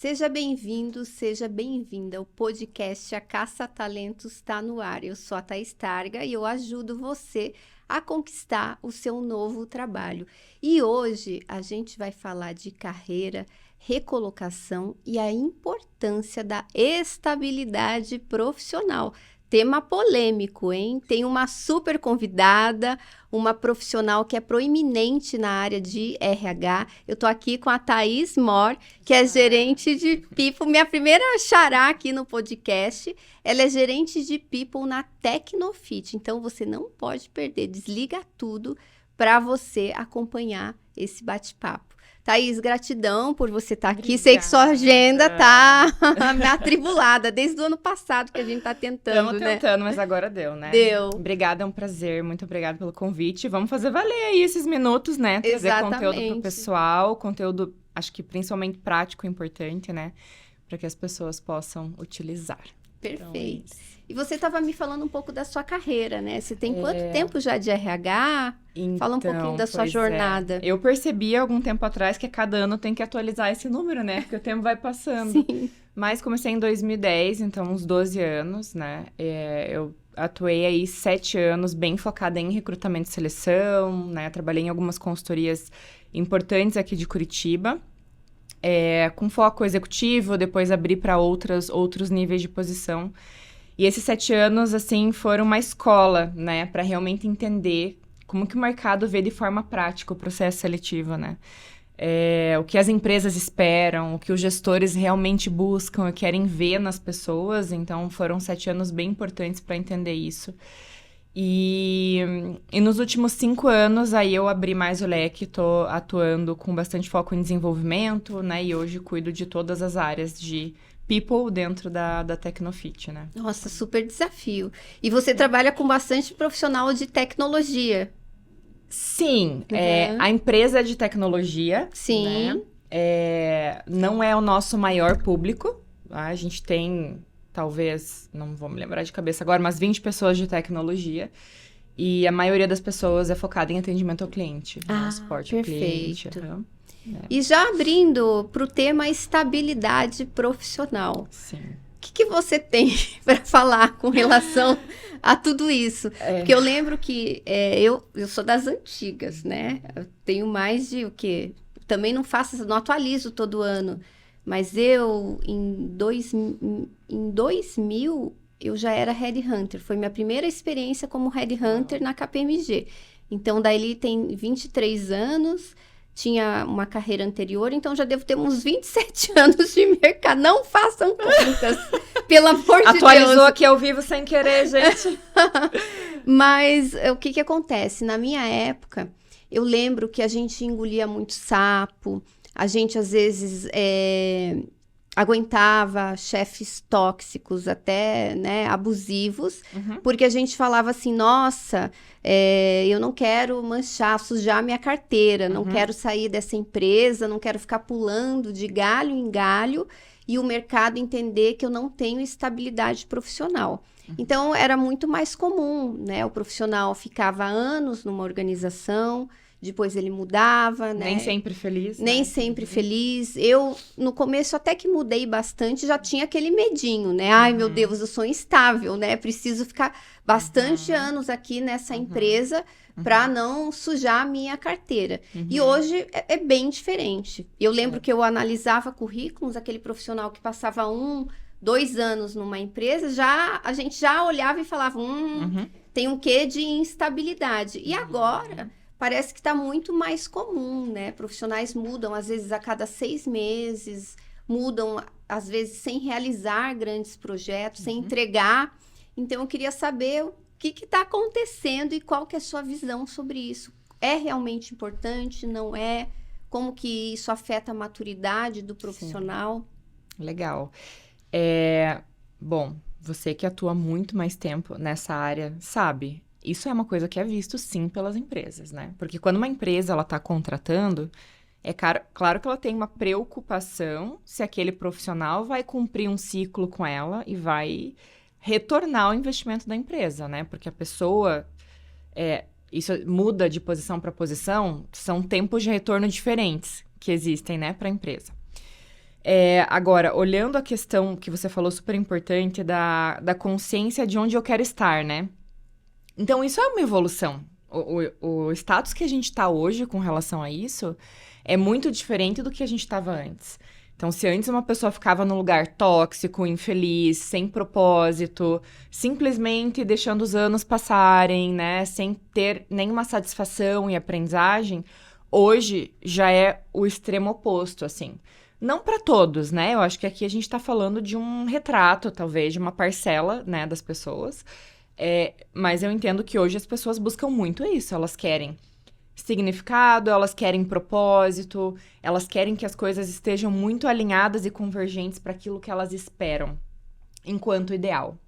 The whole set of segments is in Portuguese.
Seja bem-vindo, seja bem-vinda. O podcast A Caça Talentos está no ar. Eu sou a Thaís Targa e eu ajudo você a conquistar o seu novo trabalho. E hoje a gente vai falar de carreira, recolocação e a importância da estabilidade profissional. Tema polêmico, hein? Tem uma super convidada, uma profissional que é proeminente na área de RH. Eu tô aqui com a Thaís Mor, que é gerente de People, minha primeira xará aqui no podcast. Ela é gerente de People na Tecnofit, então você não pode perder, desliga tudo para você acompanhar esse bate-papo. Thaís, gratidão por você estar aqui. Obrigada. Sei que sua agenda tá atribulada desde o ano passado que a gente tá tentando, Estamos né? tentando, mas agora deu, né? Deu. Obrigada, é um prazer. Muito obrigada pelo convite. Vamos fazer valer aí esses minutos, né? Trazer conteúdo pro pessoal, conteúdo, acho que principalmente prático e importante, né? Para que as pessoas possam utilizar. Perfeito. Então, e você estava me falando um pouco da sua carreira, né? Você tem quanto tempo já de RH? Fala um pouquinho da sua jornada. Eu percebi algum tempo atrás que a cada ano tem que atualizar esse número, né? Porque o tempo vai passando. Sim. Mas comecei em 2010, então uns 12 anos, né? Eu atuei aí 7 anos bem focada em recrutamento e seleção, né? Trabalhei em algumas consultorias importantes aqui de Curitiba. Com foco executivo, depois abri para outros níveis de posição. E esses 7 anos, assim, foram uma escola, né? Para realmente entender como que o mercado vê de forma prática o processo seletivo, né? O que as empresas esperam, o que os gestores realmente buscam e querem ver nas pessoas. Então, foram 7 anos bem importantes para entender isso. E nos últimos 5 anos, aí eu abri mais o leque, tô atuando com bastante foco em desenvolvimento, né? E hoje cuido de todas as áreas de People dentro da Tecnofit, né? Nossa, super desafio. E você trabalha com bastante profissional de tecnologia. Sim, a empresa é de tecnologia. Sim. Né? Não é o nosso maior público. A gente tem, talvez, não vou me lembrar de cabeça agora, mas 20 pessoas de tecnologia. E a maioria das pessoas é focada em atendimento ao cliente. Suporte ao cliente. E já abrindo para o tema estabilidade profissional. Sim. O que você tem para falar com relação a tudo isso? Porque eu lembro que eu sou das antigas, né? Eu tenho mais de o quê? Também não atualizo todo ano. Mas eu, em 2000, eu já era headhunter. Foi minha primeira experiência como headhunter na KPMG. Então, daí ele tem 23 anos... Tinha uma carreira anterior, então já devo ter uns 27 anos de mercado. Não façam contas, pelo amor de Deus. Atualizou aqui ao vivo sem querer, gente. Mas o que acontece? Na minha época, eu lembro que a gente engolia muito sapo, a gente às vezes aguentava chefes tóxicos, até, né, abusivos, porque a gente falava assim, nossa, eu não quero sujar minha carteira, não quero sair dessa empresa, não quero ficar pulando de galho em galho e o mercado entender que eu não tenho estabilidade profissional. Então, era muito mais comum, né? O profissional ficava anos numa organização, depois ele mudava, né? Nem sempre feliz. Nem sempre feliz. Eu, no começo, até que mudei bastante, já tinha aquele medinho, né? Ai, meu Deus, eu sou instável, né? Preciso ficar bastante anos aqui nessa empresa para não sujar a minha carteira. E hoje é bem diferente. Eu lembro que eu analisava currículos, aquele profissional que passava 2 anos numa empresa, a gente já olhava e falava, tem um quê de instabilidade. E agora... Parece que está muito mais comum, né? Profissionais mudam, às vezes, a cada 6 meses, mudam, às vezes, sem realizar grandes projetos, sem entregar. Então, eu queria saber o que está acontecendo e qual que é a sua visão sobre isso. É realmente importante? Não é? Como que isso afeta a maturidade do profissional? Sim. Legal. Bom, você que atua muito mais tempo nessa área, sabe... Isso é uma coisa que é visto, sim, pelas empresas, né? Porque quando uma empresa ela está contratando, claro que ela tem uma preocupação se aquele profissional vai cumprir um ciclo com ela e vai retornar o investimento da empresa, né? Porque a pessoa... isso muda de posição para posição, são tempos de retorno diferentes que existem, né, para a empresa. Agora, olhando a questão que você falou super importante da consciência de onde eu quero estar, né? Então, isso é uma evolução. O status que a gente está hoje com relação a isso é muito diferente do que a gente estava antes. Então, se antes uma pessoa ficava num lugar tóxico, infeliz, sem propósito, simplesmente deixando os anos passarem, né, sem ter nenhuma satisfação e aprendizagem, hoje já é o extremo oposto, assim. Não para todos, né? Eu acho que aqui a gente está falando de um retrato, talvez, de uma parcela, né, das pessoas. Mas eu entendo que hoje as pessoas buscam muito isso. Elas querem significado, elas querem propósito, elas querem que as coisas estejam muito alinhadas e convergentes para aquilo que elas esperam, enquanto ideal.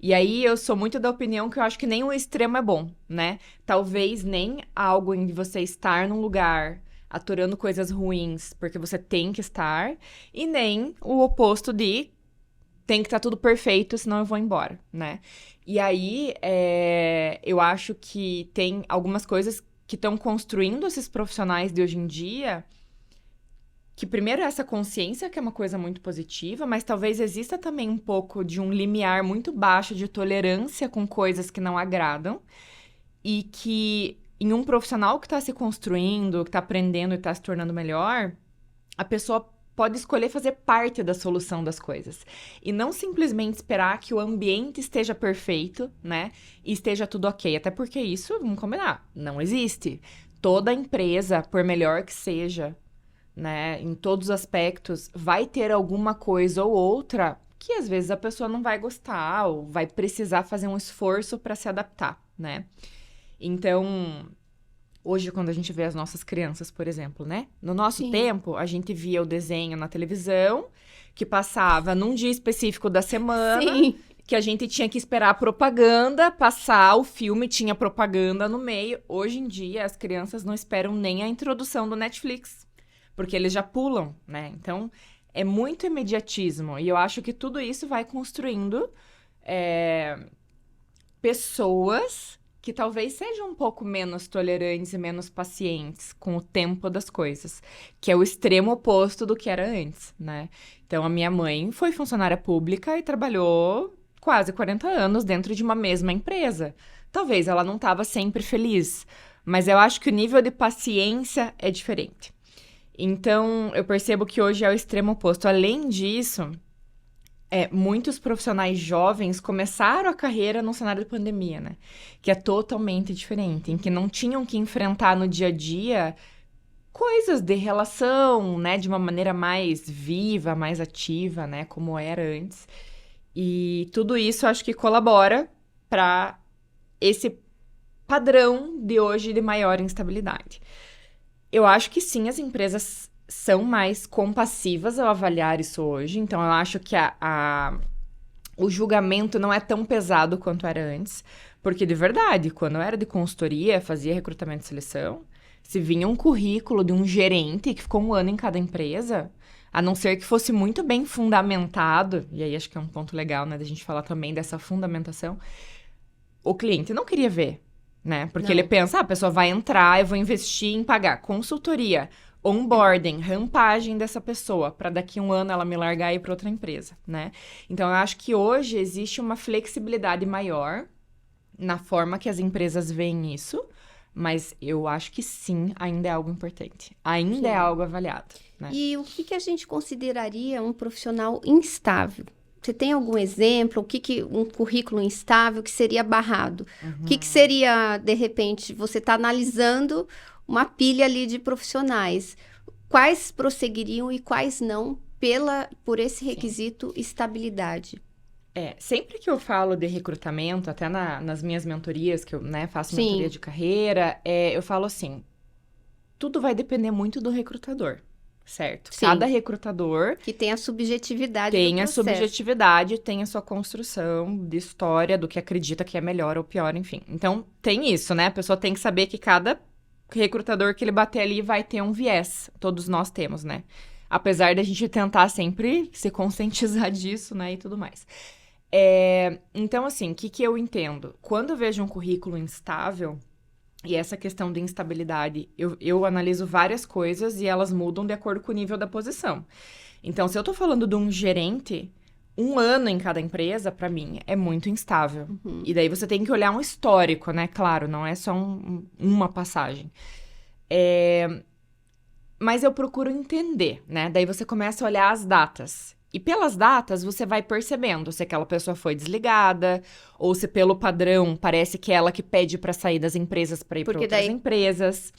E aí eu sou muito da opinião que eu acho que nem o extremo é bom, né? Talvez nem algo em você estar num lugar aturando coisas ruins porque você tem que estar, e nem o oposto de tem que estar tudo perfeito, senão eu vou embora, né? E aí, eu acho que tem algumas coisas que estão construindo esses profissionais de hoje em dia, que primeiro é essa consciência, que é uma coisa muito positiva, mas talvez exista também um pouco de um limiar muito baixo de tolerância com coisas que não agradam, e que em um profissional que está se construindo, que está aprendendo e está se tornando melhor, a pessoa pode escolher fazer parte da solução das coisas. E não simplesmente esperar que o ambiente esteja perfeito, né? E esteja tudo ok. Até porque isso, vamos combinar, não existe. Toda empresa, por melhor que seja, né? Em todos os aspectos, vai ter alguma coisa ou outra que às vezes a pessoa não vai gostar ou vai precisar fazer um esforço para se adaptar, né? Então, hoje, quando a gente vê as nossas crianças, por exemplo, né? No nosso tempo, a gente via o desenho na televisão, que passava num dia específico da semana, que a gente tinha que esperar a propaganda passar, o filme tinha propaganda no meio. Hoje em dia, as crianças não esperam nem a introdução do Netflix, porque eles já pulam, né? Então, é muito imediatismo. E eu acho que tudo isso vai construindo pessoas que talvez sejam um pouco menos tolerantes e menos pacientes com o tempo das coisas, que é o extremo oposto do que era antes, né? Então, a minha mãe foi funcionária pública e trabalhou quase 40 anos dentro de uma mesma empresa. Talvez ela não estava sempre feliz, mas eu acho que o nível de paciência é diferente. Então, eu percebo que hoje é o extremo oposto. Além disso, muitos profissionais jovens começaram a carreira no cenário de pandemia, né? Que é totalmente diferente, em que não tinham que enfrentar no dia a dia coisas de relação, né? De uma maneira mais viva, mais ativa, né? Como era antes. E tudo isso acho que colabora para esse padrão de hoje de maior instabilidade. Eu acho que sim, as empresas são mais compassivas ao avaliar isso hoje. Então, eu acho que o julgamento não é tão pesado quanto era antes. Porque, de verdade, quando eu era de consultoria, fazia recrutamento e seleção, se vinha um currículo de um gerente que ficou um ano em cada empresa, a não ser que fosse muito bem fundamentado, e aí acho que é um ponto legal, né, da gente falar também dessa fundamentação, o cliente não queria ver, né? Porque ele pensa, a pessoa vai entrar, eu vou investir em pagar consultoria, onboarding, rampagem dessa pessoa, para daqui a um ano ela me largar e ir para outra empresa, né? Então, eu acho que hoje existe uma flexibilidade maior na forma que as empresas veem isso, mas eu acho que sim, ainda é algo importante. Ainda é algo avaliado, né? E o que a gente consideraria um profissional instável? Você tem algum exemplo? O que um currículo instável que seria barrado? O que seria, de repente, você está analisando uma pilha ali de profissionais. Quais prosseguiriam e quais não por esse requisito estabilidade? Sempre que eu falo de recrutamento, até nas minhas mentorias, que eu faço mentoria de carreira, eu falo assim, tudo vai depender muito do recrutador, certo? Sim. Cada recrutador... Que tem a subjetividade do processo. Tem a subjetividade, tem a sua construção de história, do que acredita que é melhor ou pior, enfim. Então, tem isso, né? A pessoa tem que saber que cada recrutador que ele bater ali vai ter um viés. Todos nós temos, né? Apesar da gente tentar sempre se conscientizar disso, né? E tudo mais. Então, assim, o que eu entendo? Quando eu vejo um currículo instável, e essa questão de instabilidade, eu analiso várias coisas e elas mudam de acordo com o nível da posição. Então, se eu tô falando de um gerente, 1 ano em cada empresa, pra mim, é muito instável. E daí você tem que olhar um histórico, né? Claro, não é só uma passagem. Mas eu procuro entender, né? Daí você começa a olhar as datas. E pelas datas, você vai percebendo se aquela pessoa foi desligada, ou se pelo padrão parece que é ela que pede pra sair das empresas pra ir pra outras empresas.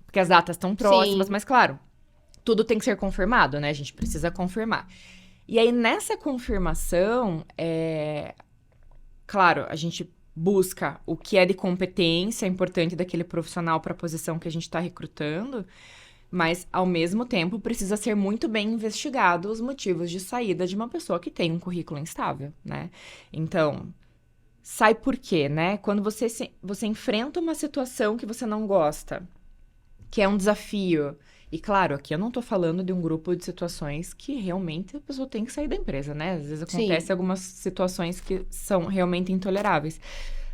Porque as datas estão próximas, Sim. mas claro, tudo tem que ser confirmado, né? A gente precisa confirmar. E aí, nessa confirmação, claro, a gente busca o que é de competência importante daquele profissional para a posição que a gente está recrutando, mas, ao mesmo tempo, precisa ser muito bem investigado os motivos de saída de uma pessoa que tem um currículo instável, né? Então, sai por quê, né? Quando você enfrenta uma situação que você não gosta, que é um desafio. E, claro, aqui eu não tô falando de um grupo de situações que realmente a pessoa tem que sair da empresa, né? Às vezes acontecem algumas situações que são realmente intoleráveis.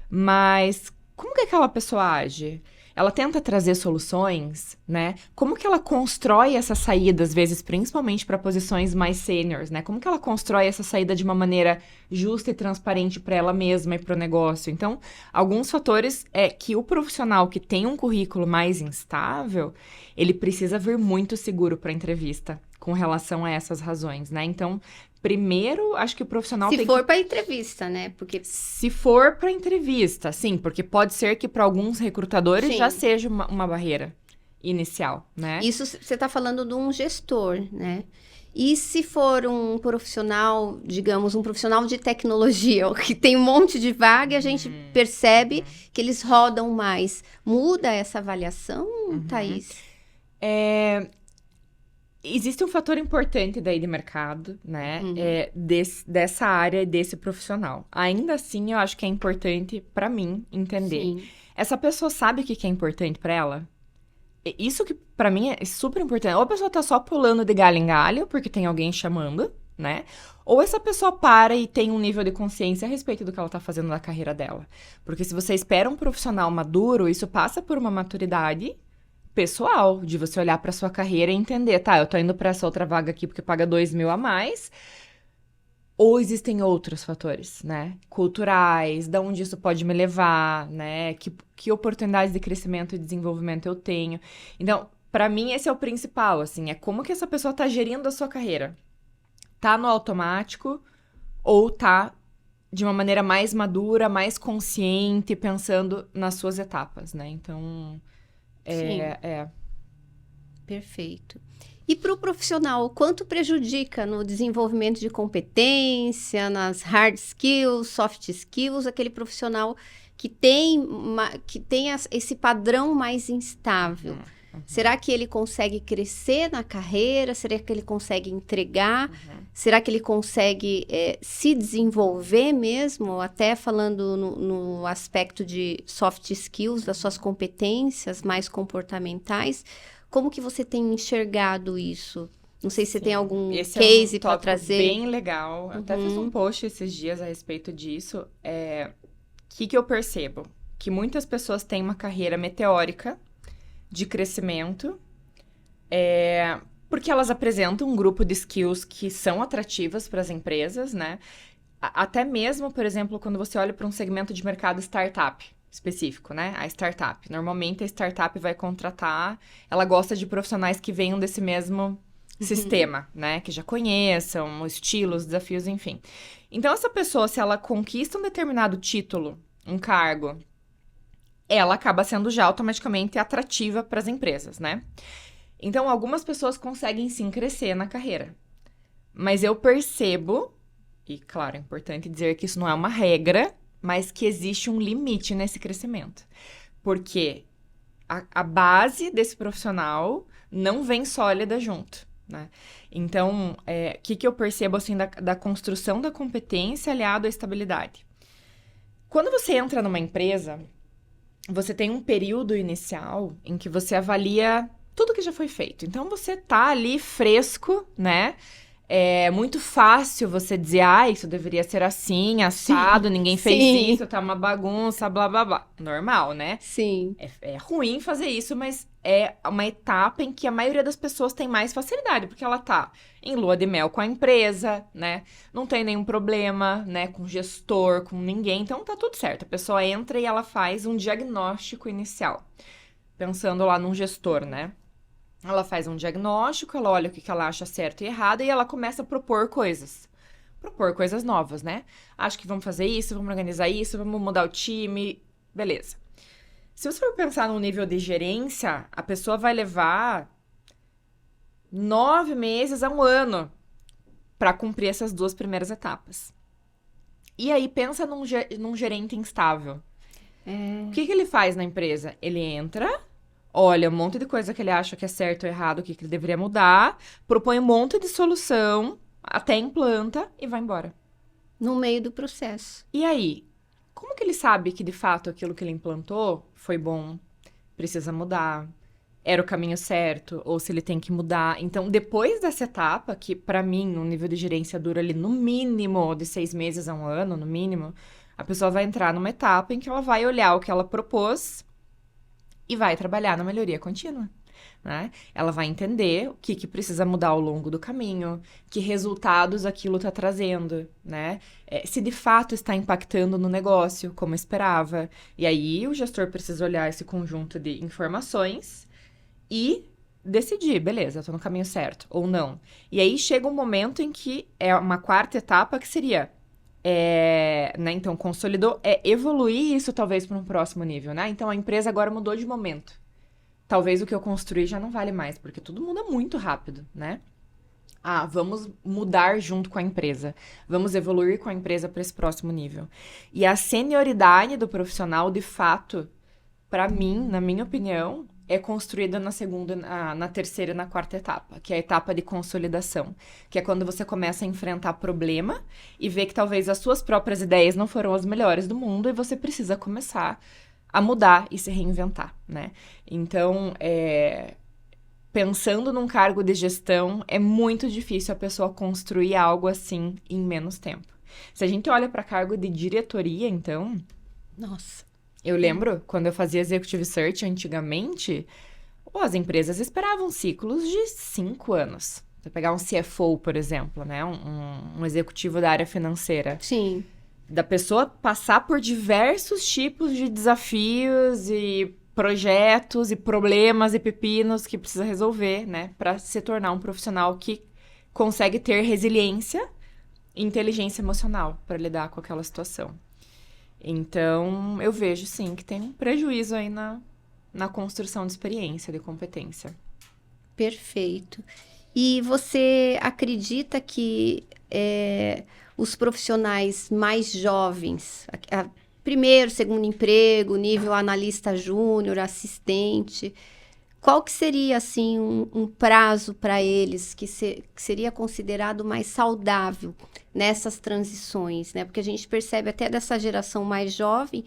Mas como que aquela pessoa age? Ela tenta trazer soluções, né? Como que ela constrói essa saída, às vezes, principalmente para posições mais seniors, né? Como que ela constrói essa saída de uma maneira justa e transparente para ela mesma e para o negócio? Então, alguns fatores é que o profissional que tem um currículo mais instável, ele precisa vir muito seguro para a entrevista com relação a essas razões, né? Então, primeiro, acho que o profissional Se tem for que... para entrevista, né? Porque Se for para entrevista, sim, porque pode ser que para alguns recrutadores Sim. já seja uma barreira inicial, né? Isso você está falando de um gestor, né? E se for um profissional, digamos, um profissional de tecnologia, que tem um monte de vaga e a gente percebe que eles rodam mais. Muda essa avaliação, Thaís? Existe um fator importante daí de mercado, né? Dessa área e desse profissional. Ainda assim, eu acho que é importante para mim entender. Sim. Essa pessoa sabe o que é importante para ela? Isso que para mim é super importante. Ou a pessoa tá só pulando de galho em galho, porque tem alguém chamando, né? Ou essa pessoa para e tem um nível de consciência a respeito do que ela tá fazendo na carreira dela. Porque se você espera um profissional maduro, isso passa por uma maturidade pessoal, de você olhar pra sua carreira e entender, tá, eu tô indo pra essa outra vaga aqui porque paga 2.000 a mais, ou existem outros fatores, né, culturais, da onde isso pode me levar, né, que oportunidades de crescimento e desenvolvimento eu tenho. Então, pra mim, esse é o principal, assim, é como que essa pessoa tá gerindo a sua carreira. Tá no automático ou tá de uma maneira mais madura, mais consciente, pensando nas suas etapas, né, então... Sim. Perfeito. E para o profissional, quanto prejudica no desenvolvimento de competência, nas hard skills, soft skills, aquele profissional que tem esse padrão mais instável? Será que ele consegue crescer na carreira? Será que ele consegue entregar? Será que ele consegue se desenvolver mesmo? Até falando no aspecto de soft skills, das suas competências mais comportamentais. Como que você tem enxergado isso? Não sei se você tem algum Esse case é um para tópico trazer. bem legal. Até fiz um post esses dias a respeito disso. O que eu percebo? Que muitas pessoas têm uma carreira meteórica de crescimento, porque elas apresentam um grupo de skills que são atrativas para as empresas, né? Até mesmo, por exemplo, quando você olha para um segmento de mercado startup específico, né? A startup. Normalmente, a startup vai contratar... Ela gosta de profissionais que venham desse mesmo sistema, né? Que já conheçam os estilos, os desafios, enfim. Então, essa pessoa, se ela conquista um determinado título, um cargo... ela acaba sendo já automaticamente atrativa para as empresas, né? Então, algumas pessoas conseguem sim crescer na carreira. Mas eu percebo, e claro, é importante dizer que isso não é uma regra, mas que existe um limite nesse crescimento. Porque a base desse profissional não vem sólida junto, né? Então, o que eu percebo, assim, da construção da competência aliado à estabilidade? Quando você entra numa empresa... você tem um período inicial em que você avalia tudo que já foi feito. Então, você tá ali fresco, né? É muito fácil você dizer, isso deveria ser assim, assado, ninguém fez isso, tá uma bagunça, blá, blá, blá. Normal, né? Sim. É ruim fazer isso, mas é uma etapa em que a maioria das pessoas tem mais facilidade, porque ela tá em lua de mel com a empresa, né? Não tem nenhum problema, né, com gestor, com ninguém, então tá tudo certo. A pessoa entra e ela faz um diagnóstico inicial, pensando lá num gestor, né? Ela faz um diagnóstico, ela olha o que ela acha certo e errado e ela começa a propor coisas. Propor coisas novas, né? Acho que vamos fazer isso, vamos organizar isso, vamos mudar o time, beleza. Se você for pensar num nível de gerência, a pessoa vai levar 9 meses a 1 ano para cumprir essas 2 primeiras etapas. E aí, pensa num gerente instável. O que ele faz na empresa? Ele entra, olha um monte de coisa que ele acha que é certo ou errado, o que ele deveria mudar, propõe um monte de solução, até implanta e vai embora. No meio do processo. E aí, como que ele sabe que de fato aquilo que ele implantou foi bom, precisa mudar, era o caminho certo, ou se ele tem que mudar? Então, depois dessa etapa, que pra mim, um nível de gerência dura ali no mínimo de 6 meses a 1 ano, no mínimo, a pessoa vai entrar numa etapa em que ela vai olhar o que ela propôs e vai trabalhar na melhoria contínua, né? Ela vai entender o que precisa mudar ao longo do caminho, que resultados aquilo está trazendo, né? Se de fato está impactando no negócio, como esperava. E aí o gestor precisa olhar esse conjunto de informações e decidir, beleza, eu tô no caminho certo, ou não. E aí chega um momento em que é uma quarta etapa que seria... né, então, consolidou, evoluir isso talvez para um próximo nível, né? Então, a empresa agora mudou de momento. Talvez o que eu construí já não vale mais, porque tudo muda muito rápido, né? Vamos mudar junto com a empresa. Vamos evoluir com a empresa para esse próximo nível. E a senioridade do profissional, de fato, para mim, na minha opinião, é construída na segunda, na terceira e na quarta etapa, que é a etapa de consolidação, que é quando você começa a enfrentar problema e vê que talvez as suas próprias ideias não foram as melhores do mundo e você precisa começar a mudar e se reinventar, né? Então, pensando num cargo de gestão, é muito difícil a pessoa construir algo assim em menos tempo. Se a gente olha para cargo de diretoria, então... Nossa. Eu lembro, quando eu fazia Executive Search antigamente, as empresas esperavam ciclos de 5 anos. Você pegar um CFO, por exemplo, né? Um executivo da área financeira. Sim. Da pessoa passar por diversos tipos de desafios e projetos e problemas e pepinos que precisa resolver, né? Para se tornar um profissional que consegue ter resiliência e inteligência emocional para lidar com aquela situação. Então, eu vejo, sim, que tem um prejuízo aí na construção de experiência, de competência. Perfeito. E você acredita que os profissionais mais jovens, primeiro, segundo emprego, nível analista júnior, assistente, qual que seria, assim, um prazo para eles que seria considerado mais saudável nessas transições, né? Porque a gente percebe até dessa geração mais jovem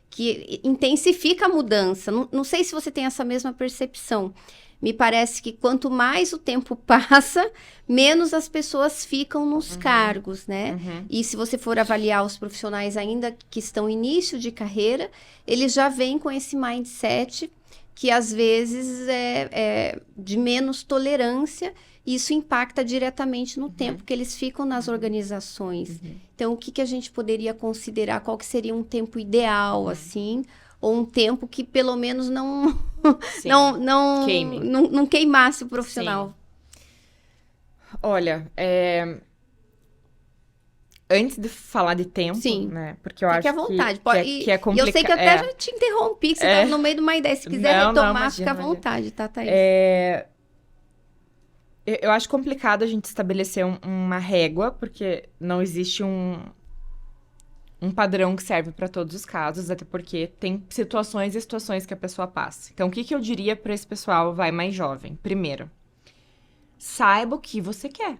que intensifica a mudança. Não sei se você tem essa mesma percepção. Me parece que quanto mais o tempo passa, menos as pessoas ficam nos cargos, né? E se você for avaliar os profissionais ainda que estão em início de carreira, eles já vêm com esse mindset que às vezes é de menos tolerância, e isso impacta diretamente no tempo que eles ficam nas organizações. Então, o que a gente poderia considerar? Qual que seria um tempo ideal, assim? Ou um tempo que pelo menos não queimasse o profissional? Sim. Olha, antes de falar de tempo, sim, né? Porque eu acho à vontade. que é complicado. E eu sei que eu até já te interrompi, que você estava no meio de uma ideia. Se quiser retomar, fica à vontade, tá, Thaís? Eu acho complicado a gente estabelecer uma régua, porque não existe um padrão que serve para todos os casos, até porque tem situações e situações que a pessoa passa. Então, o que eu diria para esse pessoal mais jovem? Primeiro, saiba o que você quer,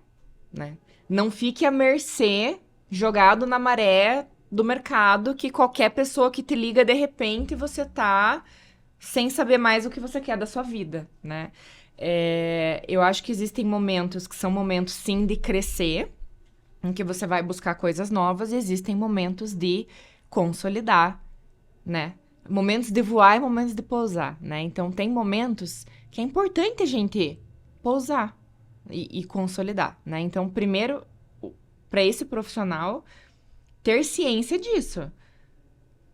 né? Não fique à mercê, jogado na maré do mercado, que qualquer pessoa que te liga, de repente, você tá sem saber mais o que você quer da sua vida, né? Eu acho que existem momentos que são momentos, sim, de crescer, em que você vai buscar coisas novas, e existem momentos de consolidar, né? Momentos de voar e momentos de pousar, né? Então, tem momentos que é importante a gente pousar e consolidar, né? Então, primeiro, para esse profissional, ter ciência disso.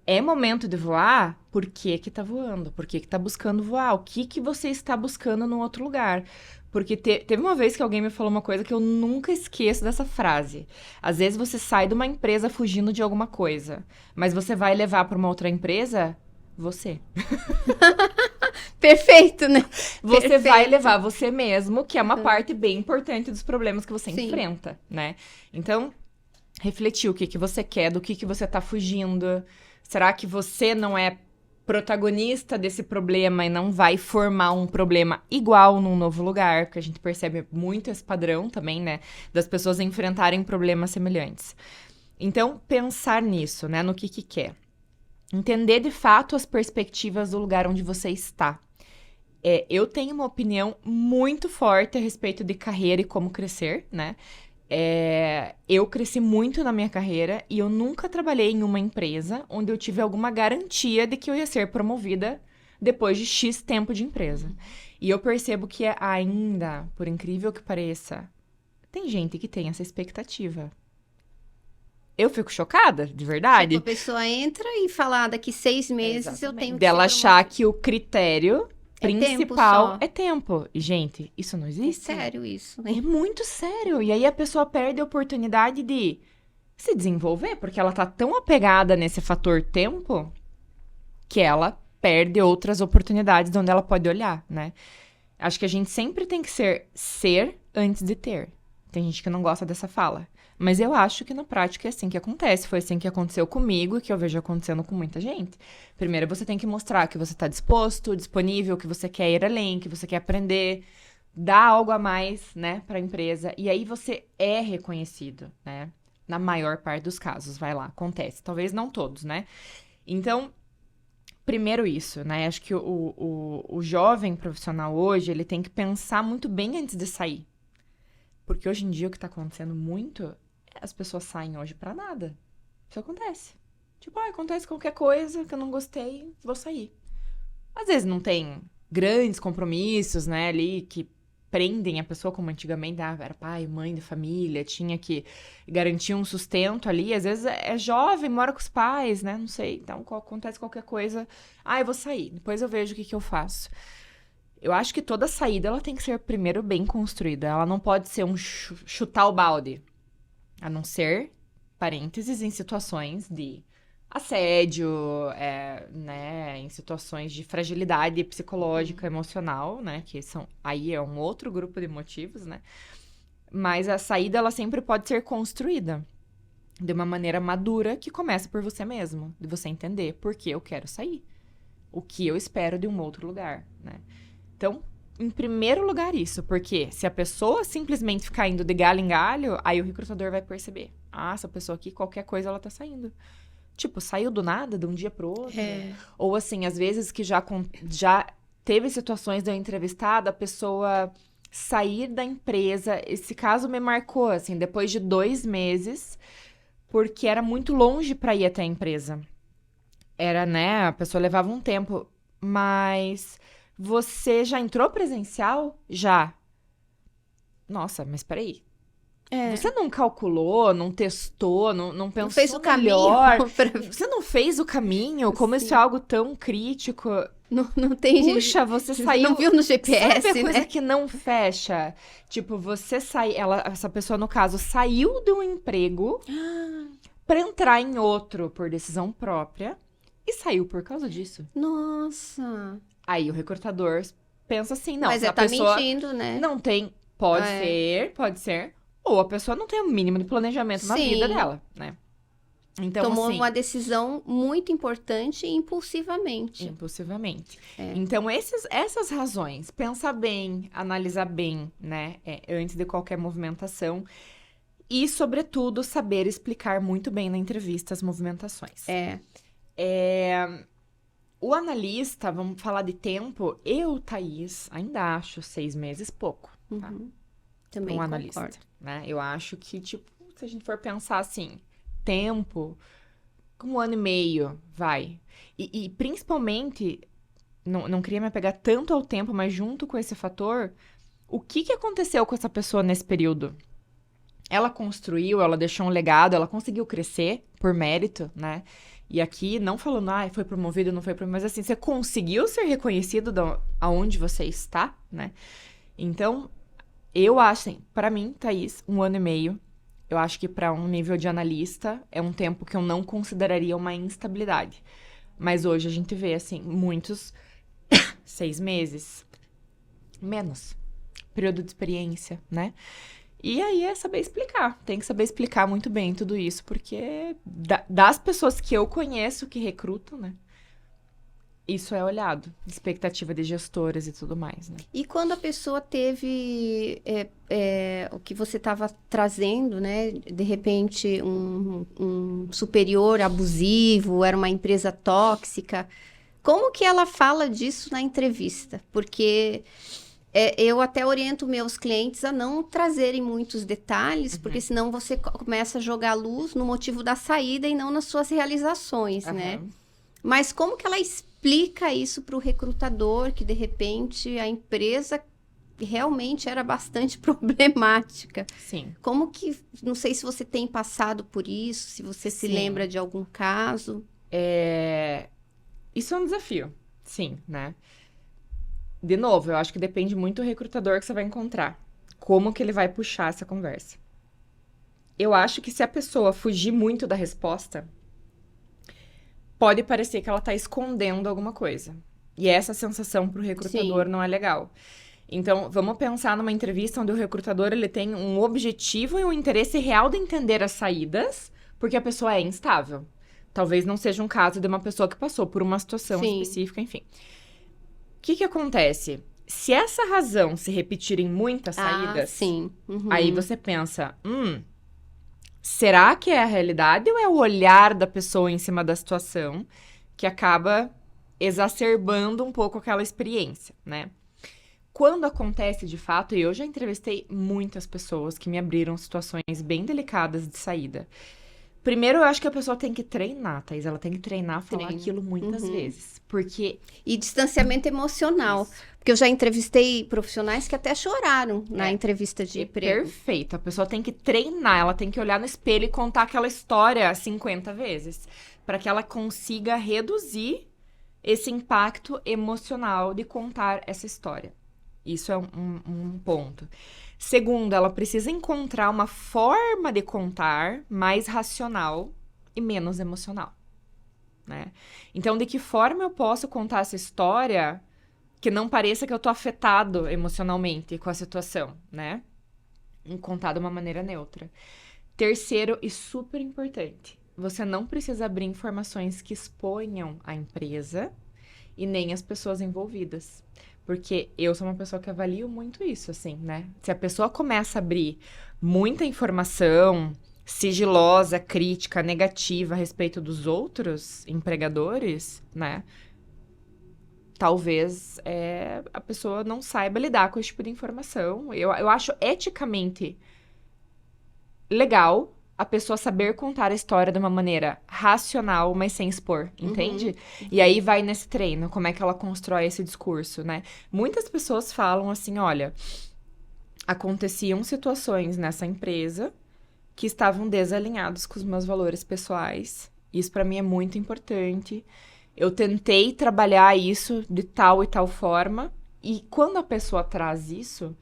É momento de voar? Por que que tá voando? Por que que tá buscando voar? O que que você está buscando no outro lugar? Porque teve uma vez que alguém me falou uma coisa que eu nunca esqueço dessa frase. Às vezes você sai de uma empresa fugindo de alguma coisa, mas você vai levar para uma outra empresa você. Perfeito, né? Você Perfeito. vai levar você mesmo, que é uma parte bem importante dos problemas que você Sim. enfrenta, né? Então, refletir o que que você quer, do que você tá fugindo. Será que você não é protagonista desse problema e não vai formar um problema igual num novo lugar? Porque a gente percebe muito esse padrão também, né? Das pessoas enfrentarem problemas semelhantes. Então, pensar nisso, né? No que quer. Entender de fato as perspectivas do lugar onde você está. Eu tenho uma opinião muito forte a respeito de carreira e como crescer, né? Eu cresci muito na minha carreira e eu nunca trabalhei em uma empresa onde eu tive alguma garantia de que eu ia ser promovida depois de X tempo de empresa. E eu percebo que ainda, por incrível que pareça, tem gente que tem essa expectativa. Eu fico chocada, de verdade. Tipo, a pessoa entra e fala, daqui 6 meses eu tenho que Dela ser achar que o critério principal tempo só. é tempo. E, gente, isso não É existe. sério isso, É né? muito sério. E aí a pessoa perde a oportunidade de se desenvolver, porque ela tá tão apegada nesse fator tempo que ela perde outras oportunidades onde ela pode olhar, né? Acho que a gente sempre tem que ser antes de ter. Tem gente que não gosta dessa fala. Mas eu acho que na prática é assim que acontece. Foi assim que aconteceu comigo e que eu vejo acontecendo com muita gente. Primeiro você tem que mostrar que você está disposto, disponível, que você quer ir além, que você quer aprender, dar algo a mais, né, para a empresa. E aí você é reconhecido, né? Na maior parte dos casos, vai lá, acontece. Talvez não todos, né? Então, primeiro isso, né? Acho que o jovem profissional hoje, ele tem que pensar muito bem antes de sair. Porque hoje em dia o que tá acontecendo muito, as pessoas saem hoje pra nada. Isso acontece. Tipo, acontece qualquer coisa que eu não gostei, vou sair. Às vezes não tem grandes compromissos, né, ali que prendem a pessoa como antigamente, era pai, mãe de família, tinha que garantir um sustento ali. Às vezes é jovem, mora com os pais, né, não sei. Então, acontece qualquer coisa, eu vou sair, depois eu vejo o que eu faço. Eu acho que toda saída, ela tem que ser, primeiro, bem construída. Ela não pode ser um chutar o balde. A não ser, parênteses, em situações de assédio, né? Em situações de fragilidade psicológica, emocional, né? Que aí é um outro grupo de motivos, né? Mas a saída, ela sempre pode ser construída de uma maneira madura que começa por você mesmo. De você entender por que eu quero sair. O que eu espero de um outro lugar, né? Então, em primeiro lugar isso, porque se a pessoa simplesmente ficar indo de galho em galho, aí o recrutador vai perceber. Essa pessoa aqui, qualquer coisa, ela tá saindo. Tipo, saiu do nada, de um dia pro outro. Ou assim, às vezes que já teve situações de eu entrevistar da pessoa sair da empresa. Esse caso me marcou, assim, depois de 2 meses, porque era muito longe pra ir até a empresa. Era, né, a pessoa levava um tempo, mas... Você já entrou presencial? Já. Nossa, mas peraí. Você não calculou, não testou, não pensou Não fez o melhor? caminho. Você não fez o caminho? Como Sim. isso é algo tão crítico? Não tem jeito. Puxa, você Você saiu... não viu no GPS, Sabe a coisa né? que não fecha? Tipo, você essa pessoa, no caso, saiu de um emprego pra entrar em outro por decisão própria e saiu por causa disso. Nossa. Aí o recrutador pensa assim, não, Mas se a tá pessoa mentindo, né? não tem, pode ser, ou a pessoa não tem o mínimo de planejamento na vida dela, né? Então, Tomou assim, uma decisão muito importante impulsivamente. impulsivamente. Então, essas razões, pensar bem, analisar bem, né, antes de qualquer movimentação e, sobretudo, saber explicar muito bem na entrevista as movimentações. O analista, vamos falar de tempo, eu, Thaís, ainda acho 6 meses pouco, tá? Também Um analista, concordo. né? Eu acho que, tipo, se a gente for pensar assim, tempo, com 1 ano e meio, vai. E principalmente, não queria me apegar tanto ao tempo, mas junto com esse fator, o que aconteceu com essa pessoa nesse período? Ela construiu, ela deixou um legado, ela conseguiu crescer por mérito, né? E aqui, não falando, foi promovido, não foi promovido, mas assim, você conseguiu ser reconhecido aonde você está, né? Então, eu acho, assim, pra mim, Thaís, 1 ano e meio, eu acho que pra um nível de analista é um tempo que eu não consideraria uma instabilidade. Mas hoje a gente vê, assim, muitos 6 meses, menos, período de experiência, né? E aí é saber explicar. Tem que saber explicar muito bem tudo isso, porque das pessoas que eu conheço que recrutam, né? Isso é olhado. Expectativa de gestoras e tudo mais, né? E quando a pessoa teve o que você estava trazendo, né? De repente, um superior abusivo, era uma empresa tóxica. Como que ela fala disso na entrevista? Porque eu até oriento meus clientes a não trazerem muitos detalhes, porque senão você começa a jogar luz no motivo da saída e não nas suas realizações, né? Mas como que ela explica isso para o recrutador, que de repente a empresa realmente era bastante problemática? Sim. Como que, não sei se você tem passado por isso, se você se Sim. lembra de algum caso. Isso é um desafio, sim, né? De novo, eu acho que depende muito do recrutador que você vai encontrar. Como que ele vai puxar essa conversa. Eu acho que se a pessoa fugir muito da resposta, pode parecer que ela tá escondendo alguma coisa. E essa sensação pro recrutador Sim. não é legal. Então, vamos pensar numa entrevista onde o recrutador ele tem um objetivo e um interesse real de entender as saídas, porque a pessoa é instável. Talvez não seja um caso de uma pessoa que passou por uma situação Sim. específica, enfim. O que acontece? Se essa razão se repetir em muitas saídas, sim. Uhum. aí você pensa, será que é a realidade ou é o olhar da pessoa em cima da situação que acaba exacerbando um pouco aquela experiência, né? Quando acontece de fato, e eu já entrevistei muitas pessoas que me abriram situações bem delicadas de saída. Primeiro, eu acho que a pessoa tem que treinar, Thaís. Ela tem que treinar a falar aquilo muitas vezes. Porque. E distanciamento emocional. Isso. Porque eu já entrevistei profissionais que até choraram na entrevista de emprego. Perfeito. A pessoa tem que treinar, ela tem que olhar no espelho e contar aquela história 50 vezes. Para que ela consiga reduzir esse impacto emocional de contar essa história. Isso é um ponto. Segundo, ela precisa encontrar uma forma de contar mais racional e menos emocional, né? Então, de que forma eu posso contar essa história que não pareça que eu tô afetado emocionalmente com a situação, né? Contar de uma maneira neutra. Terceiro, e super importante, você não precisa abrir informações que exponham a empresa e nem as pessoas envolvidas. Porque eu sou uma pessoa que avalio muito isso, assim, né? Se a pessoa começa a abrir muita informação sigilosa, crítica, negativa a respeito dos outros empregadores, né? Talvez a pessoa não saiba lidar com esse tipo de informação. Eu acho eticamente legal a pessoa saber contar a história de uma maneira racional, mas sem expor, entende? E aí vai nesse treino, como é que ela constrói esse discurso, né? Muitas pessoas falam assim, olha, aconteciam situações nessa empresa que estavam desalinhados com os meus valores pessoais. Isso pra mim é muito importante. Eu tentei trabalhar isso de tal e tal forma, e quando a pessoa traz isso,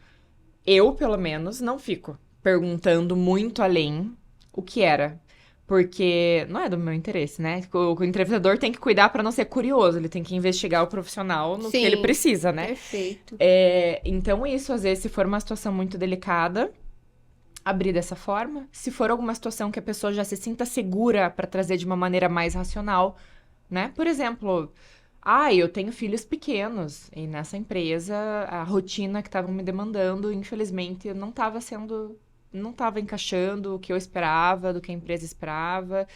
eu, pelo menos, não fico perguntando muito além o que era. Porque não é do meu interesse, né? O entrevistador tem que cuidar para não ser curioso, ele tem que investigar o profissional no que ele precisa, né? Perfeito. Então, isso, às vezes, se for uma situação muito delicada, abrir dessa forma. Se for alguma situação que a pessoa já se sinta segura para trazer de uma maneira mais racional, né? Por exemplo, eu tenho filhos pequenos e nessa empresa a rotina que estavam me demandando, infelizmente, não estava encaixando o que eu esperava, do que a empresa esperava,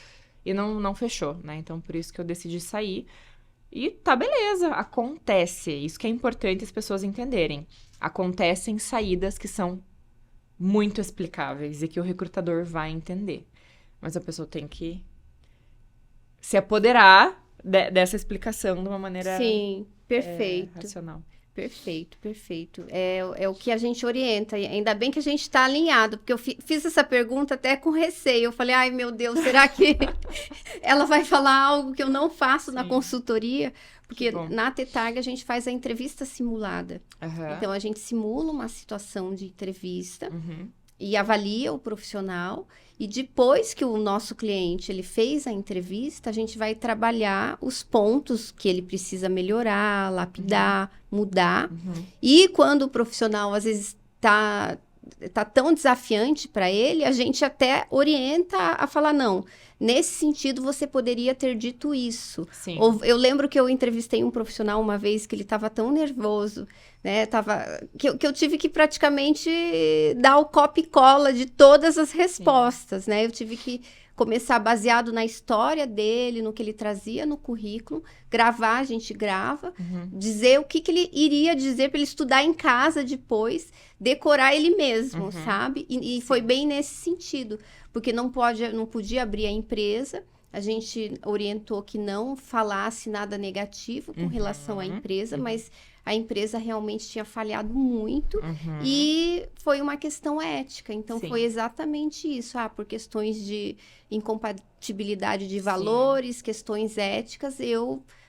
e não fechou, né? Então, por isso que eu decidi sair. E tá beleza, acontece. Isso que é importante as pessoas entenderem. Acontecem saídas que são muito explicáveis e que o recrutador vai entender. Mas a pessoa tem que se apoderar dessa explicação de uma maneira Sim, perfeito. racional. Perfeito, perfeito. É o que a gente orienta. E ainda bem que a gente está alinhado, porque eu fiz essa pergunta até com receio. Eu falei, ai meu Deus, será que ela vai falar algo que eu não faço na consultoria? Porque na TETAG a gente faz a entrevista simulada. Então a gente simula uma situação de entrevista e avalia o profissional. E depois que o nosso cliente ele fez a entrevista, a gente vai trabalhar os pontos que ele precisa melhorar, lapidar, mudar. E quando o profissional, às vezes, tá tão desafiante para ele, a gente até orienta a falar, não, nesse sentido você poderia ter dito isso. Sim. Ou, eu lembro que eu entrevistei um profissional uma vez que ele estava tão nervoso, né, que eu tive que praticamente dar o copia e cola de todas as respostas, né? Eu tive que começar baseado na história dele, no que ele trazia no currículo, gravar, a gente grava, dizer o que ele iria dizer para ele estudar em casa depois, decorar ele mesmo, sabe? E foi bem nesse sentido, porque não podia abrir a empresa. A gente orientou que não falasse nada negativo com relação à empresa, mas a empresa realmente tinha falhado muito e foi uma questão ética. Então, foi exatamente isso. Por questões de incompatibilidade de valores, questões éticas,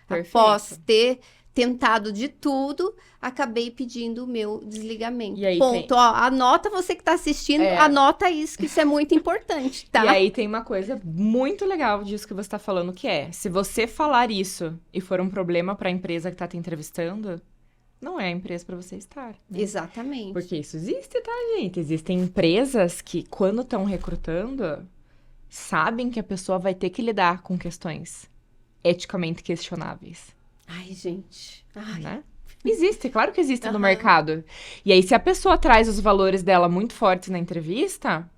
após ter tentado de tudo, acabei pedindo o meu desligamento. E aí ponto. Ó, anota você que está assistindo, anota isso, que isso é muito importante, tá? E aí tem uma coisa muito legal disso que você está falando, que é, se você falar isso e for um problema para a empresa que está te entrevistando, não é a empresa para você estar. Né? Exatamente. Porque isso existe, tá, gente? Existem empresas que, quando estão recrutando, sabem que a pessoa vai ter que lidar com questões eticamente questionáveis. Ai, gente. Ai. Né? Existe, claro que existe no mercado. E aí, se a pessoa traz os valores dela muito fortes na entrevista,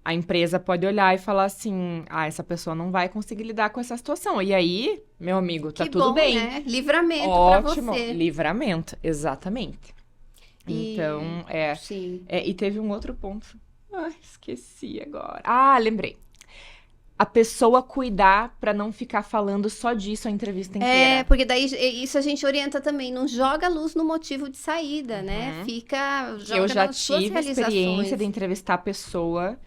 a empresa pode olhar e falar assim, essa pessoa não vai conseguir lidar com essa situação. E aí, meu amigo, tá tudo bem. Né? Livramento Ótimo, pra você. Livramento, exatamente. Então, Sim. E teve um outro ponto. Esqueci agora. Lembrei. A pessoa cuidar pra não ficar falando só disso a entrevista inteira. Porque daí isso a gente orienta também. Não joga luz no motivo de saída, né? Joga Eu já nas suas tive a experiência realizações. de entrevistar a pessoa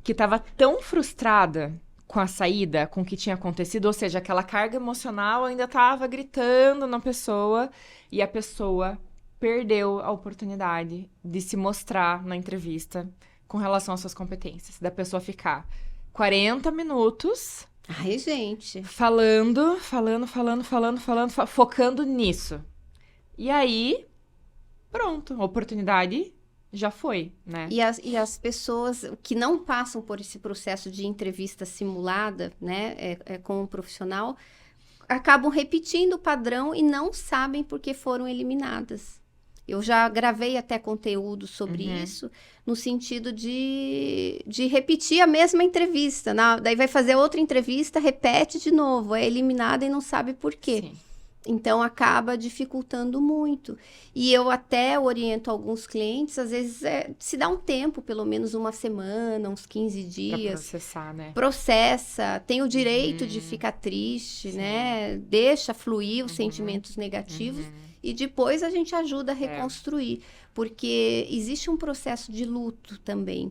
que tava tão frustrada com a saída, com o que tinha acontecido, ou seja, aquela carga emocional ainda tava gritando na pessoa e a pessoa perdeu a oportunidade de se mostrar na entrevista com relação às suas competências, da pessoa ficar 40 minutos Ai, gente. falando, focando nisso. E aí, pronto, a oportunidade já foi, né? E as pessoas que não passam por esse processo de entrevista simulada, né, com um profissional, acabam repetindo o padrão e não sabem por que foram eliminadas. Eu já gravei até conteúdo sobre isso, no sentido de repetir a mesma entrevista. Daí vai fazer outra entrevista, repete de novo, é eliminada e não sabe por quê. Sim. Então, acaba dificultando muito. E eu até oriento alguns clientes, às vezes, se dá um tempo, pelo menos uma semana, uns 15 dias. Pra processar, né? Processa, tem o direito de ficar triste, né? Deixa fluir os sentimentos negativos. E depois a gente ajuda a reconstruir. Porque existe um processo de luto também.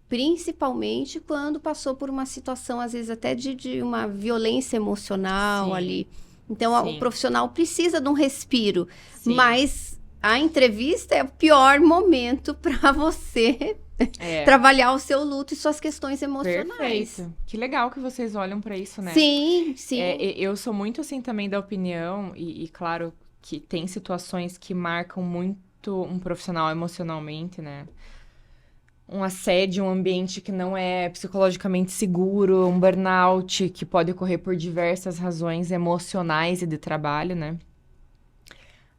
Principalmente quando passou por uma situação, às vezes, até de uma violência emocional ali. Então, o profissional precisa de um respiro. Sim. Mas a entrevista é o pior momento para você trabalhar o seu luto e suas questões emocionais. Perfeito. Que legal que vocês olham para isso, né? Sim, sim. Eu sou muito assim também da opinião, e claro que tem situações que marcam muito um profissional emocionalmente, né? Um assédio, um ambiente que não é psicologicamente seguro, um burnout que pode ocorrer por diversas razões emocionais e de trabalho, né?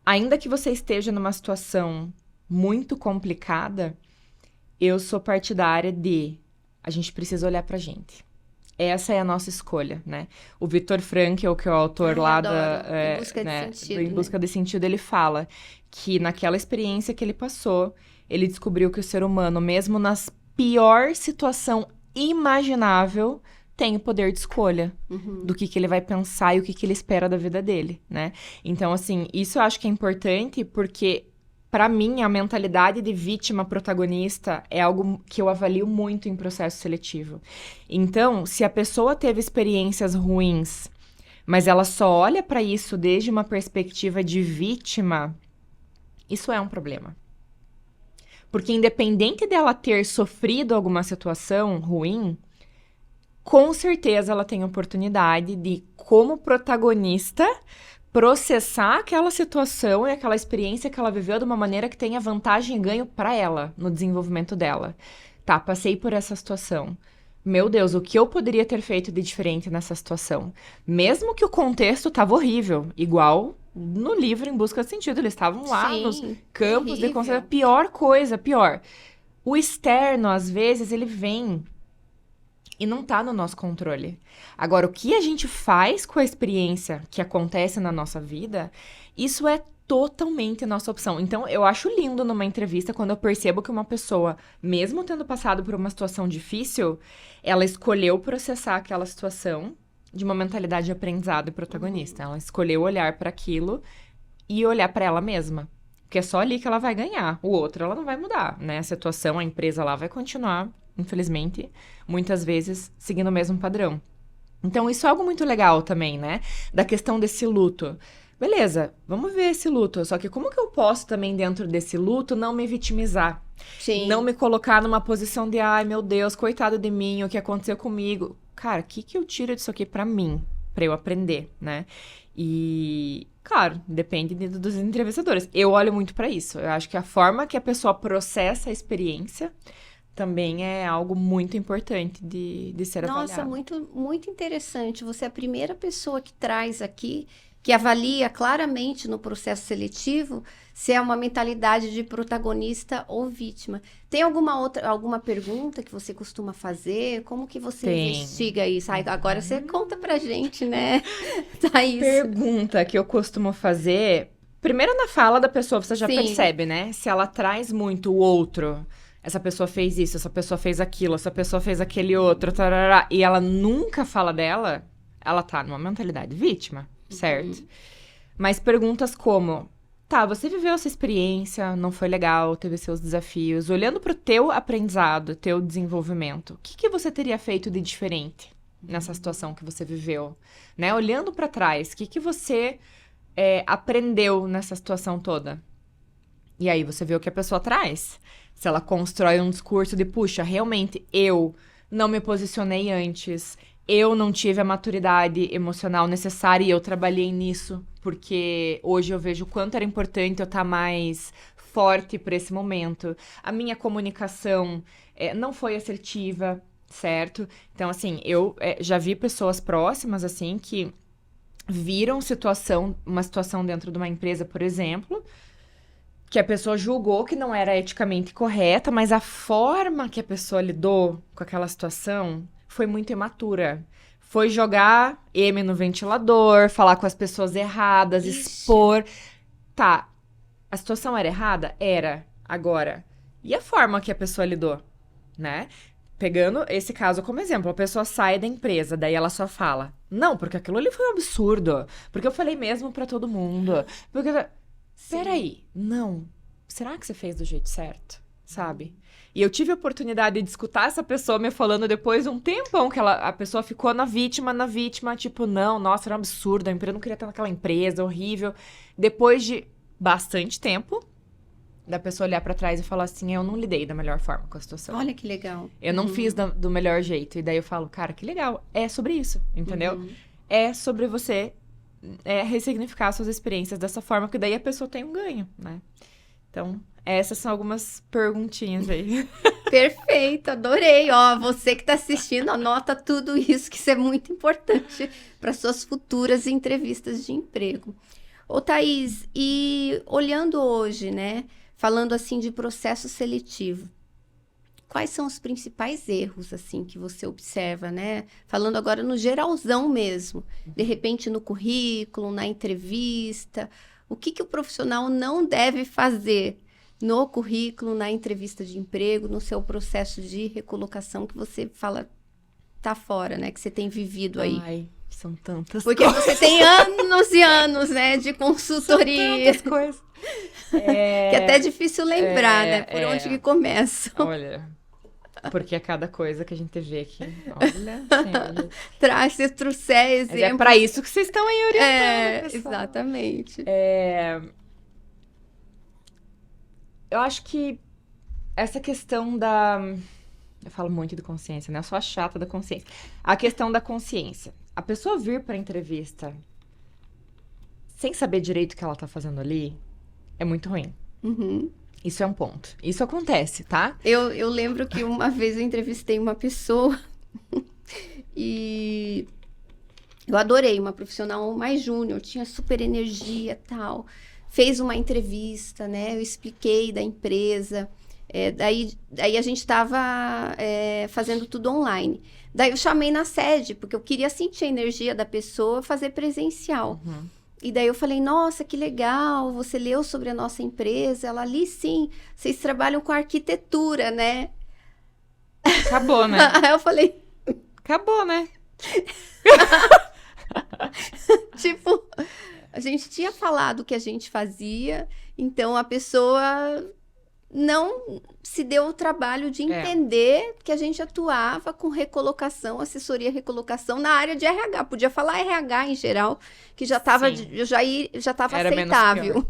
Ainda que você esteja numa situação muito complicada, eu sou partidária de a gente precisa olhar pra gente. essa é a nossa escolha, né? O Viktor Frankl, que é o autor Ai, lá adoro. Em busca de sentido, do Em Busca de Sentido, ele fala que naquela experiência que ele passou, ele descobriu que o ser humano, mesmo nas pior situação imaginável, tem o poder de escolha do que ele vai pensar e o que ele espera da vida dele, né? Então, assim, isso eu acho que é importante porque, pra mim, a mentalidade de vítima protagonista é algo que eu avalio muito em processo seletivo. Então, se a pessoa teve experiências ruins, mas ela só olha pra isso desde uma perspectiva de vítima, isso é um problema. Porque independente dela ter sofrido alguma situação ruim, com certeza ela tem oportunidade de, como protagonista, processar aquela situação e aquela experiência que ela viveu de uma maneira que tenha vantagem e ganho para ela, no desenvolvimento dela. Tá, passei por essa situação. Meu Deus, o que eu poderia ter feito de diferente nessa situação? Mesmo que o contexto tava horrível, igual no livro Em Busca de Sentido, eles estavam lá nos campos de terrível. concentração. Pior coisa, pior. O externo, às vezes, ele vem e não tá no nosso controle. Agora, o que a gente faz com a experiência que acontece na nossa vida, isso é totalmente nossa opção. Então, eu acho lindo numa entrevista quando eu percebo que uma pessoa, mesmo tendo passado por uma situação difícil, ela escolheu processar aquela situação de uma mentalidade de aprendizado e protagonista. Ela escolheu olhar para aquilo e olhar para ela mesma. Porque é só ali que ela vai ganhar. O outro, ela não vai mudar, né? A situação, a empresa lá vai continuar, infelizmente, muitas vezes seguindo o mesmo padrão. Então, isso é algo muito legal também, né? Da questão desse luto. Beleza, vamos ver esse luto. Só que como que eu posso também, dentro desse luto, não me vitimizar? Sim. Não me colocar numa posição de, ai, meu Deus, coitado de mim, o que aconteceu comigo? Cara, o que eu tiro disso aqui pra mim? Pra eu aprender, né? E, claro, depende dos entrevistadores. Eu olho muito pra isso. Eu acho que a forma que a pessoa processa a experiência também é algo muito importante de ser avaliado. Nossa, muito, muito interessante. Você é a primeira pessoa que traz aqui, que avalia claramente no processo seletivo se é uma mentalidade de protagonista ou vítima. Tem alguma pergunta que você costuma fazer? Como que você investiga isso? Ai, agora você conta pra gente, né, Thaís? Pergunta que eu costumo fazer, primeiro na fala da pessoa, você já Sim. percebe, né? Se ela traz muito o outro. Essa pessoa fez isso, essa pessoa fez aquilo, essa pessoa fez aquele outro, tarará, e ela nunca fala dela, ela tá numa mentalidade vítima, certo? Mas perguntas como, tá, você viveu essa experiência, não foi legal, teve seus desafios, olhando pro teu aprendizado, teu desenvolvimento, o que você teria feito de diferente nessa situação que você viveu, né? Olhando pra trás, o que você aprendeu nessa situação toda? E aí você vê o que a pessoa traz. Se ela constrói um discurso de, puxa, realmente eu não me posicionei antes, eu não tive a maturidade emocional necessária e eu trabalhei nisso, porque hoje eu vejo o quanto era importante eu estar mais forte para esse momento. A minha comunicação não foi assertiva, certo? Então, assim, eu já vi pessoas próximas, assim, que viram uma situação dentro de uma empresa, por exemplo, que a pessoa julgou que não era eticamente correta, mas a forma que a pessoa lidou com aquela situação foi muito imatura. Foi jogar M no ventilador, falar com as pessoas erradas, expor. Tá, a situação era errada? Era. Agora, e a forma que a pessoa lidou, né? Pegando esse caso como exemplo, a pessoa sai da empresa, daí ela só fala, não, porque aquilo ali foi um absurdo, porque eu falei mesmo pra todo mundo, porque... Peraí, não. Será que você fez do jeito certo? Sabe? E eu tive a oportunidade de escutar essa pessoa me falando depois de um tempão que a pessoa ficou na vítima, tipo, não, nossa, era um absurdo, a empresa não queria estar naquela empresa, horrível. Depois de bastante tempo, da pessoa olhar pra trás e falar assim, eu não lidei da melhor forma com a situação. Olha que legal. Eu não fiz do melhor jeito. E daí eu falo, cara, que legal. É sobre isso, entendeu? É sobre você... ressignificar suas experiências dessa forma, porque daí a pessoa tem um ganho, né? Então, essas são algumas perguntinhas aí. Perfeito, adorei. Ó, você que está assistindo, anota tudo isso, que isso é muito importante para suas futuras entrevistas de emprego. Ô, Thaís, e olhando hoje, né? Falando assim de processo seletivo, quais são os principais erros, assim, que você observa, né? Falando agora no geralzão mesmo. De repente, no currículo, na entrevista. O que o profissional não deve fazer no currículo, na entrevista de emprego, no seu processo de recolocação que você fala, tá fora, né? Que você tem vivido aí. Ai, são tantas Porque coisas. você tem anos e anos, né, de consultoria. São tantas coisas. Que é até difícil lembrar, né? Por onde que começa. Olha, porque é cada coisa que a gente vê aqui. Olha, sério. Traz, se trouxer Mas exemplo. é pra isso que vocês estão aí orientando, pessoal. Exatamente. Eu acho que essa questão da... Eu falo muito de consciência, né? Eu sou a chata da consciência. A questão da consciência. A pessoa vir pra entrevista sem saber direito o que ela tá fazendo ali é muito ruim. Uhum. Isso é um ponto. Isso acontece, tá? Eu lembro que uma vez eu entrevistei uma pessoa e eu adorei, uma profissional mais júnior, tinha super energia e tal. Fez uma entrevista, né? Eu expliquei da empresa. Daí a gente estava fazendo tudo online. Daí eu chamei na sede, porque eu queria sentir a energia da pessoa, fazer presencial. Uhum. E daí eu falei, nossa, que legal, você leu sobre a nossa empresa? Ela, ali sim, vocês trabalham com arquitetura, né? Acabou, né? Aí eu falei, Acabou, né? tipo, a gente tinha falado o que a gente fazia, então a pessoa não se deu o trabalho de entender que a gente atuava com recolocação, assessoria recolocação na área de RH. Podia falar RH em geral, que já estava aceitável.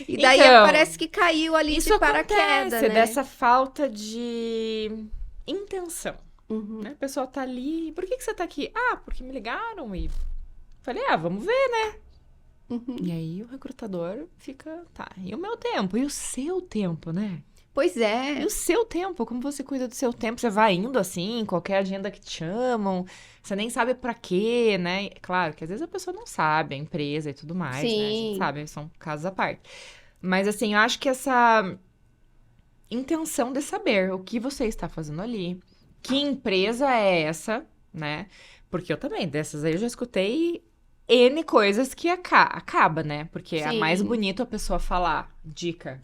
E daí então, parece que caiu ali isso de paraquedas, acontece, né? dessa falta de intenção. Uhum. Né? A pessoa tá ali, por que você tá aqui? Ah, porque me ligaram e falei, vamos ver, né? Uhum. E aí o recrutador fica, tá, e o meu tempo? E o seu tempo, né? Pois é. E o seu tempo? Como você cuida do seu tempo? Você vai indo assim, qualquer agenda que te chamam, você nem sabe pra quê, né? Claro que às vezes a pessoa não sabe, a empresa e tudo mais, né? A gente sabe, são casos à parte. Mas assim, eu acho que essa intenção de saber o que você está fazendo ali, que empresa é essa, né? Porque eu também, dessas aí eu já escutei N coisas que acaba, né? Porque é mais bonito a pessoa falar. Dica.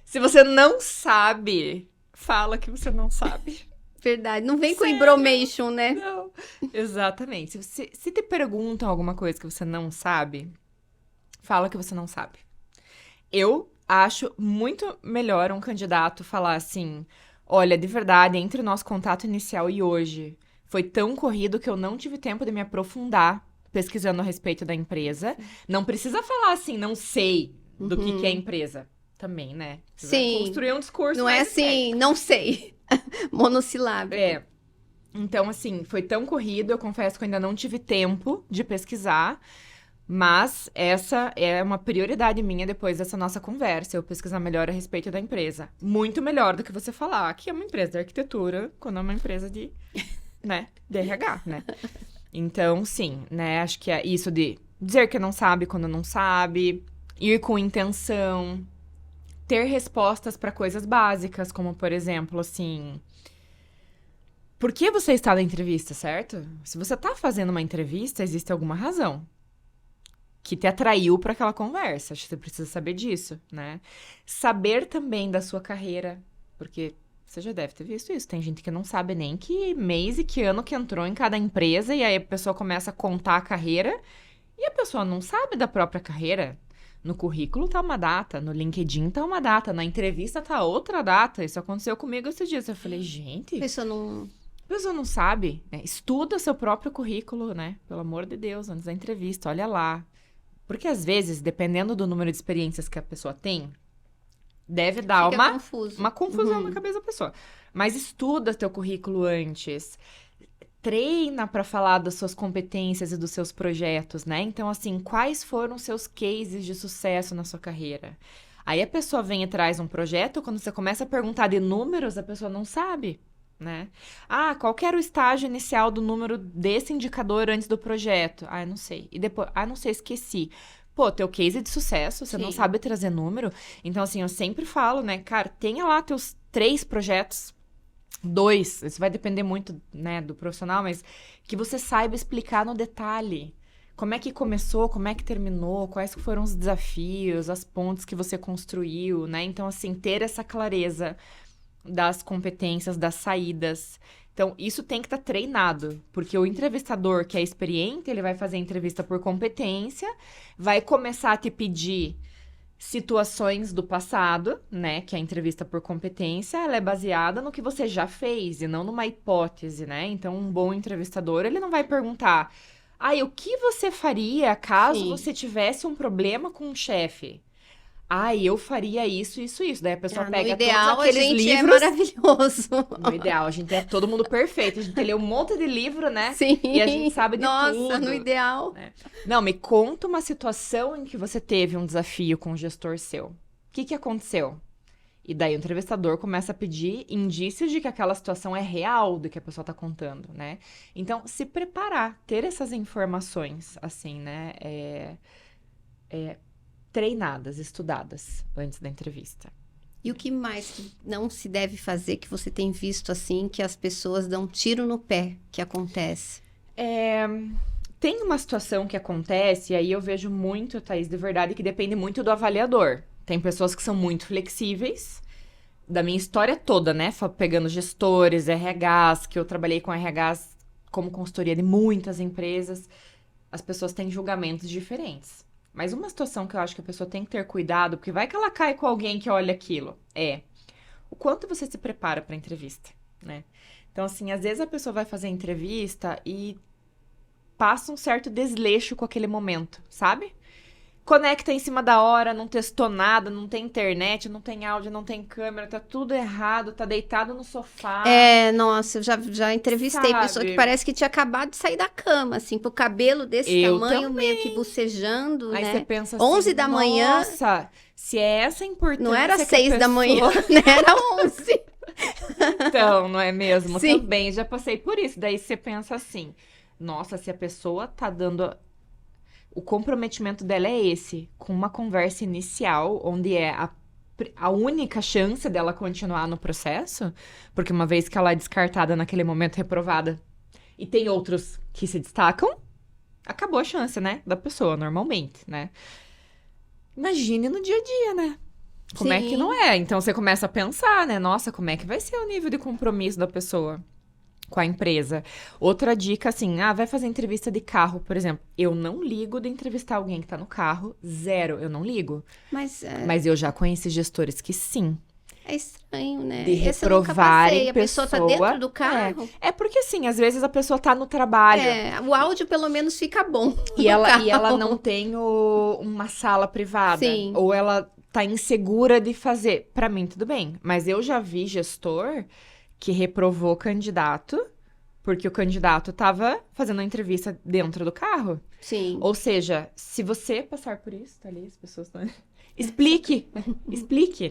Se você não sabe, fala que você não sabe. Verdade. Não vem com embromation, né? Não. Exatamente. Se te perguntam alguma coisa que você não sabe, fala que você não sabe. Eu acho muito melhor um candidato falar assim, olha, de verdade, entre o nosso contato inicial e hoje, foi tão corrido que eu não tive tempo de me aprofundar pesquisando a respeito da empresa. Não precisa falar assim, não sei do que é a empresa. Também, né? Você vai construir um discurso. Não é assim, não sei. Monossilábico. Então, assim, foi tão corrido, eu confesso que eu ainda não tive tempo de pesquisar, mas essa é uma prioridade minha depois dessa nossa conversa, eu pesquisar melhor a respeito da empresa. Muito melhor do que você falar que é uma empresa de arquitetura, quando é uma empresa de, né, de RH, né? Então, sim, né, acho que é isso de dizer que não sabe quando não sabe, ir com intenção, ter respostas para coisas básicas, como, por exemplo, assim, por que você está na entrevista, certo? Se você está fazendo uma entrevista, existe alguma razão que te atraiu para aquela conversa. Acho que você precisa saber disso, né? Saber também da sua carreira, porque você já deve ter visto isso. Tem gente que não sabe nem que mês e que ano que entrou em cada empresa, e aí a pessoa começa a contar a carreira, e a pessoa não sabe da própria carreira. No currículo tá uma data, no LinkedIn tá uma data, na entrevista tá outra data. Isso aconteceu comigo esses dias. Eu falei, gente... A pessoa não sabe, né? Estuda seu próprio currículo, né? Pelo amor de Deus, antes da entrevista, olha lá. Porque às vezes, dependendo do número de experiências que a pessoa tem, deve dar uma confusão na cabeça da pessoa. Mas estuda teu currículo antes. Treina para falar das suas competências e dos seus projetos, né? Então, assim, quais foram os seus cases de sucesso na sua carreira? Aí a pessoa vem e traz um projeto, quando você começa a perguntar de números, a pessoa não sabe, né? Ah, qual que era o estágio inicial do número desse indicador antes do projeto? Ah, eu não sei. E depois, não sei, esqueci. Pô, teu case de sucesso, você não sabe trazer número. Então, assim, eu sempre falo, né? Cara, tenha lá 3 projetos, 2, isso vai depender muito, né, do profissional, mas que você saiba explicar no detalhe. Como é que começou, como é que terminou, quais foram os desafios, as pontes que você construiu, né? Então, assim, ter essa clareza das competências, das saídas. Então, isso tem que estar treinado, porque o entrevistador que é experiente, ele vai fazer a entrevista por competência, vai começar a te pedir situações do passado, né? Que a entrevista por competência, ela é baseada no que você já fez e não numa hipótese, né? Então, um bom entrevistador, ele não vai perguntar: o que você faria caso Sim. você tivesse um problema com um chefe? Eu faria isso, isso, isso. Daí a pessoa pega no ideal, todos aqueles a gente livros. é maravilhoso. No ideal, a gente é todo mundo perfeito. A gente lê um monte de livro, né? Sim. E a gente sabe de Nossa, tudo. no ideal. Né? Não, me conta uma situação em que você teve um desafio com um gestor seu. O que aconteceu? E daí o entrevistador começa a pedir indícios de que aquela situação é real do que a pessoa tá contando, né? Então, se preparar, ter essas informações, assim, né? Treinadas, estudadas antes da entrevista. E o que mais que não se deve fazer, que você tem visto, assim, que as pessoas dão tiro no pé, que acontece? Tem uma situação que acontece, e aí eu vejo muito, Thaís, de verdade, que depende muito do avaliador. Tem pessoas que são muito flexíveis, da minha história toda, né? Pegando gestores, RHs, que eu trabalhei com RHs como consultoria de muitas empresas, as pessoas têm julgamentos diferentes. Mas uma situação que eu acho que a pessoa tem que ter cuidado, porque vai que ela cai com alguém que olha aquilo, o quanto você se prepara para a entrevista, né? Então, assim, às vezes a pessoa vai fazer a entrevista e passa um certo desleixo com aquele momento, sabe? Conecta em cima da hora, não testou nada, não tem internet, não tem áudio, não tem câmera, tá tudo errado, tá deitado no sofá. Nossa, eu já entrevistei pessoa que parece que tinha acabado de sair da cama, assim, com o cabelo desse tamanho, também. Meio que bocejando, Aí né? você pensa assim, 11 da manhã. Nossa, se é essa importância. Não era 6 da manhã, né? Era 11. Então, não é mesmo? Sim. Também já passei por isso. Daí você pensa assim, nossa, se a pessoa tá dando... O comprometimento dela é esse, com uma conversa inicial, onde é a única chance dela continuar no processo, porque uma vez que ela é descartada naquele momento, reprovada, e tem outros que se destacam, acabou a chance, né, da pessoa, normalmente, né? Imagine no dia a dia, né? Como é que não é? Então você começa a pensar, né? Nossa, como é que vai ser o nível de compromisso da pessoa com a empresa? Outra dica, assim, vai fazer entrevista de carro, por exemplo. Eu não ligo de entrevistar alguém que tá no carro, 0, eu não ligo. Mas eu já conheci gestores que sim. É estranho, né? De reprovarem a pessoa tá dentro do carro. É porque, assim, às vezes a pessoa tá no trabalho. O áudio pelo menos fica bom. E ela não tem uma sala privada. Sim. Ou ela tá insegura de fazer. Pra mim, tudo bem. Mas eu já vi gestor que reprovou candidato, porque o candidato estava fazendo a entrevista dentro do carro. Sim. Ou seja, se você passar por isso, tá ali, as pessoas estão... Explique,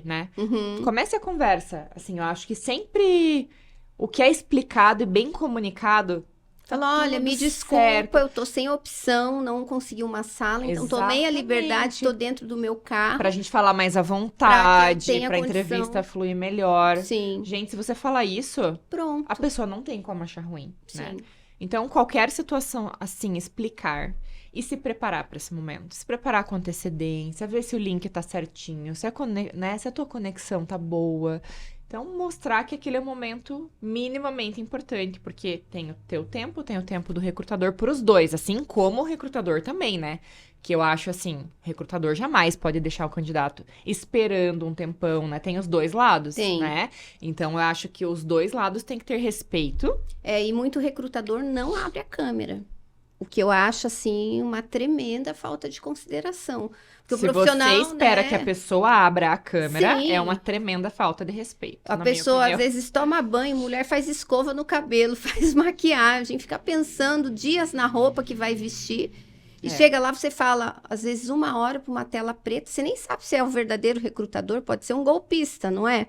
né? Uhum. Comece a conversa. Assim, eu acho que sempre o que é explicado e bem comunicado... Fala, olha, me desculpa, eu tô sem opção, não consegui uma sala, então tomei a liberdade, tô dentro do meu carro. Pra gente falar mais à vontade, pra condição. Entrevista fluir melhor. Sim. Gente, se você falar isso, pronto, a pessoa não tem como achar ruim, sim, né? Então, qualquer situação assim, explicar e se preparar para esse momento. Se preparar com antecedência, ver se o link tá certinho, se a tua conexão tá boa. Então, mostrar que aquele é um momento minimamente importante, porque tem o teu tempo, tem o tempo do recrutador pros dois, assim como o recrutador também, né? Que eu acho assim, o recrutador jamais pode deixar o candidato esperando um tempão, né? Tem os dois lados, né? Então, eu acho que os dois lados têm que ter respeito. E muito recrutador não abre a câmera. O que eu acho, assim, uma tremenda falta de consideração. Porque se o profissional, você espera, né, que a pessoa abra a câmera, sim, é uma tremenda falta de respeito. A pessoa, às vezes, toma banho, mulher faz escova no cabelo, faz maquiagem, fica pensando dias na roupa que vai vestir. E chega lá, você fala, às vezes, 1 hora para uma tela preta, você nem sabe se é o verdadeiro recrutador, pode ser um golpista, não é?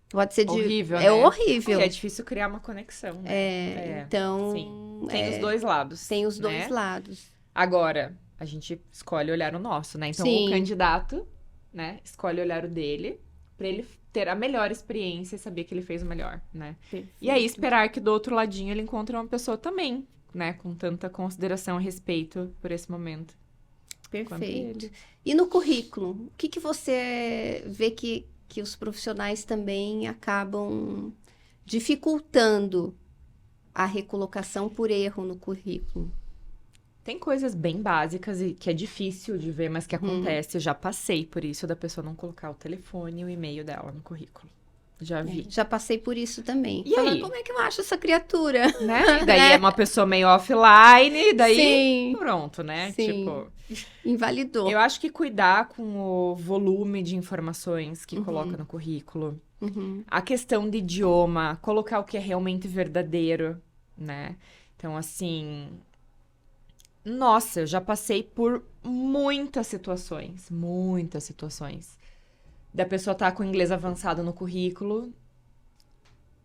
Pode ser horrível, né? É horrível. É difícil criar uma conexão, né? Então... Sim. Tem os dois lados. Tem os dois lados. Agora, a gente escolhe olhar o nosso, né? Então, o candidato, né, escolhe olhar o dele, pra ele ter a melhor experiência e saber que ele fez o melhor, né? Perfeito. E aí esperar que do outro ladinho ele encontre uma pessoa também, né? Com tanta consideração e respeito por esse momento. Quanto Perfeito. ele. E no currículo, o que você vê que os profissionais também acabam dificultando a recolocação por erro no currículo? Tem coisas bem básicas e que é difícil de ver, mas que acontece. Eu já passei por isso, da pessoa não colocar o telefone e o e-mail dela no currículo. Já vi. Já passei por isso também. E aí? Como é que eu acho essa criatura? Né? E daí é uma pessoa meio offline, daí Sim. pronto, né? Sim. Tipo, Invalidou. eu acho que cuidar com o volume de informações que coloca no currículo. Uhum. A questão de idioma, colocar o que é realmente verdadeiro, né? Então, assim... Nossa, eu já passei por muitas situações. Da pessoa estar com inglês avançado no currículo.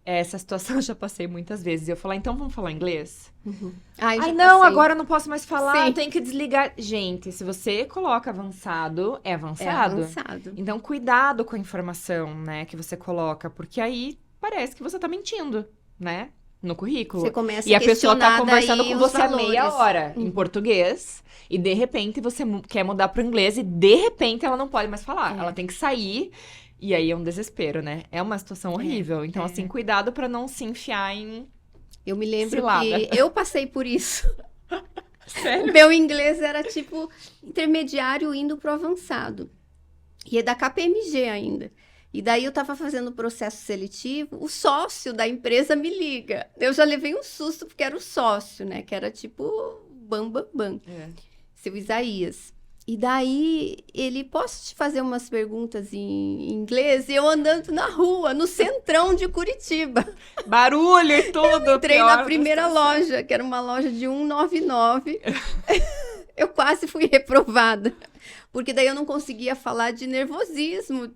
Essa situação eu já passei muitas vezes. E eu falar, então vamos falar inglês? Ai, já não, passei. agora eu não posso mais falar, Sim. eu tenho que desligar. Gente, se você coloca avançado, é É avançado. avançado. Então, cuidado com a informação, né, que você coloca, porque aí parece que você tá mentindo, né, no currículo. Você começa E a pessoa tá questionar conversando daí com os você há meia valores. hora em português, e de repente você quer mudar pro inglês, e de repente ela não pode mais falar. É. Ela tem que sair, e aí é um desespero, né? É uma situação horrível. Então, assim, cuidado pra não se enfiar em... Eu me lembro cilada. que eu passei por isso. Sério? O meu inglês era tipo intermediário indo pro avançado. E é da KPMG ainda. E daí eu tava fazendo o processo seletivo, o sócio da empresa me liga. Eu já levei um susto porque era o sócio, né? Que era tipo bam, bam, bam. É. Seu Isaías. E daí ele, posso te fazer umas perguntas em inglês? E eu andando na rua, no centrão de Curitiba. Barulho e tudo. Entrei pior na da primeira situação. loja, que era uma loja de 199. Eu quase fui reprovada. Porque daí eu não conseguia falar de nervosismo.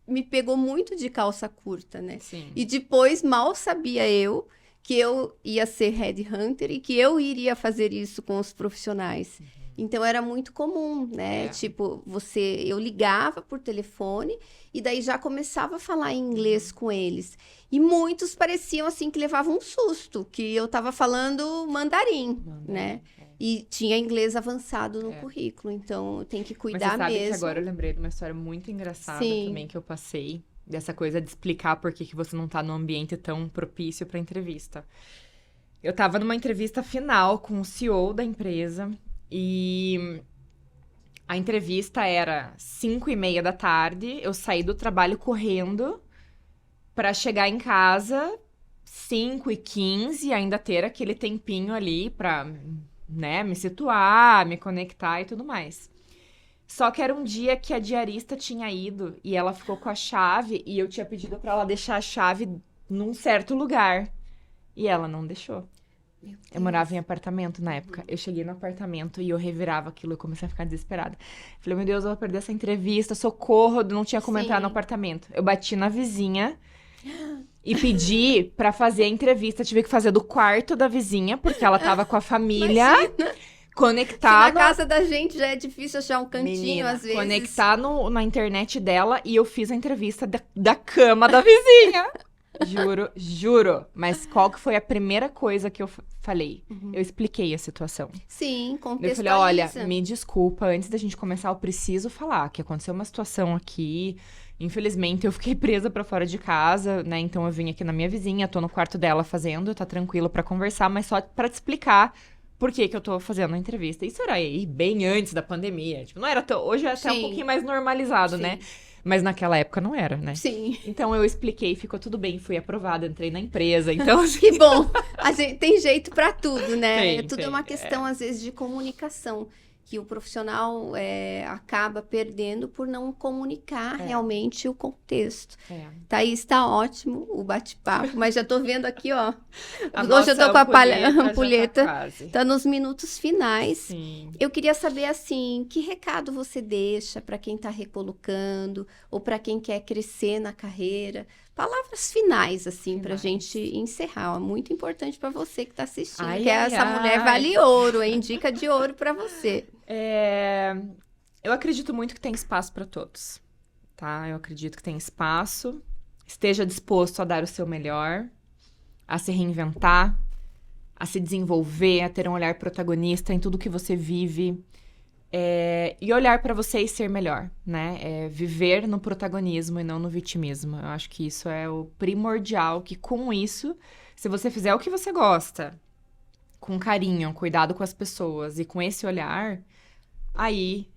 Me pegou muito de calça curta, né? Sim. E depois, mal sabia eu que eu ia ser headhunter e que eu iria fazer isso com os profissionais. Então, era muito comum, né? É. Tipo, eu ligava por telefone e daí já começava a falar em inglês com eles. E muitos pareciam, assim, que levavam um susto, que eu tava falando mandarim, né? E tinha inglês avançado no currículo, então tem que Mas cuidar você sabe mesmo. que agora eu lembrei de uma história muito engraçada Sim. também que eu passei. Dessa coisa de explicar por que você não tá num ambiente tão propício pra entrevista. Eu tava numa entrevista final com o CEO da empresa e a entrevista era 5:30 da tarde. Eu saí do trabalho correndo pra chegar em casa 5:15 e ainda ter aquele tempinho ali pra, né, me situar, me conectar e tudo mais. Só que era um dia que a diarista tinha ido e ela ficou com a chave e eu tinha pedido pra ela deixar a chave num certo lugar. E ela não deixou. Eu morava em apartamento na época. Eu cheguei no apartamento e eu revirava aquilo e comecei a ficar desesperada. Falei, meu Deus, eu vou perder essa entrevista, socorro, não tinha como entrar no apartamento. Eu bati na vizinha e pedi pra fazer a entrevista. Tive que fazer do quarto da vizinha, porque ela tava com a família. Imagina. Conectar Se na casa da gente já é difícil achar um cantinho, Menina, às vezes. conectar na internet dela e eu fiz a entrevista da cama da vizinha. Juro. Mas qual que foi a primeira coisa que eu falei? Eu expliquei a situação. Sim, Eu contextualiza. falei, olha, me desculpa, antes da gente começar, eu preciso falar que aconteceu uma situação aqui. Infelizmente, eu fiquei presa pra fora de casa, né? Então, eu vim aqui na minha vizinha, tô no quarto dela fazendo, tá tranquilo pra conversar, mas só pra te explicar por que eu tô fazendo a entrevista. Isso era aí bem antes da pandemia. Tipo, não era tão... Hoje é até um Sim. pouquinho mais normalizado, né? Mas naquela época não era, né? Sim. Então, eu expliquei, ficou tudo bem, fui aprovada, entrei na empresa, então... assim, Que bom. A gente tem jeito pra tudo, né? Tem, Tudo tem, é uma questão, às vezes, de comunicação. Que o profissional acaba perdendo por não comunicar realmente o contexto. Thaís, tá ótimo o bate-papo, mas já tô vendo aqui, ó. Hoje eu tô com a ampulheta. Tá nos minutos finais. Sim. Eu queria saber, assim, que recado você deixa para quem tá recolocando ou para quem quer crescer na carreira? Palavras finais, assim, pra gente encerrar. Ó, muito importante para você que tá assistindo, Ai, que ai, essa ai. mulher vale ouro, hein? Dica de ouro para você. Eu acredito muito que tem espaço para todos, tá? Eu acredito que tem espaço esteja disposto a dar o seu melhor, a se reinventar, a se desenvolver, a ter um olhar protagonista em tudo que você vive. E olhar para você e ser melhor, né? Viver no protagonismo e não no vitimismo. Eu acho que isso é o primordial, que com isso, se você fizer o que você gosta, com carinho, cuidado com as pessoas e com esse olhar, aí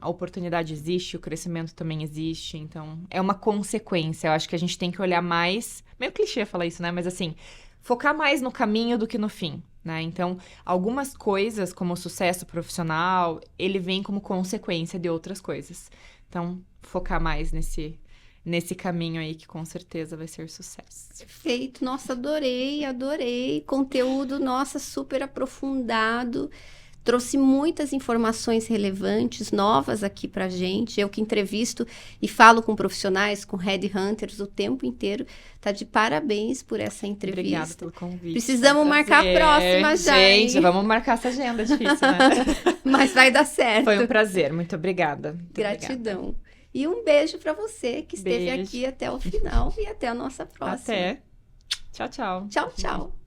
a oportunidade existe, o crescimento também existe. Então, é uma consequência. Eu acho que a gente tem que olhar mais... Meio clichê falar isso, né? Mas assim, focar mais no caminho do que no fim. Né? Então, algumas coisas, como o sucesso profissional, ele vem como consequência de outras coisas. Então, focar mais nesse caminho aí, que com certeza vai ser sucesso. Perfeito. Nossa, adorei. Conteúdo, nossa, super aprofundado. Trouxe muitas informações relevantes, novas aqui pra gente. Eu que entrevisto e falo com profissionais, com headhunters o tempo inteiro. Tá de parabéns por essa entrevista. Obrigada pelo convite. Precisamos marcar a próxima já, gente, hein? vamos marcar essa agenda difícil, né? Mas vai dar certo. Foi um prazer, muito obrigada. Gratidão. Obrigada. E um beijo pra você que esteve Beijo. aqui até o final e até a nossa próxima. Até. Tchau, tchau. Tchau, tchau.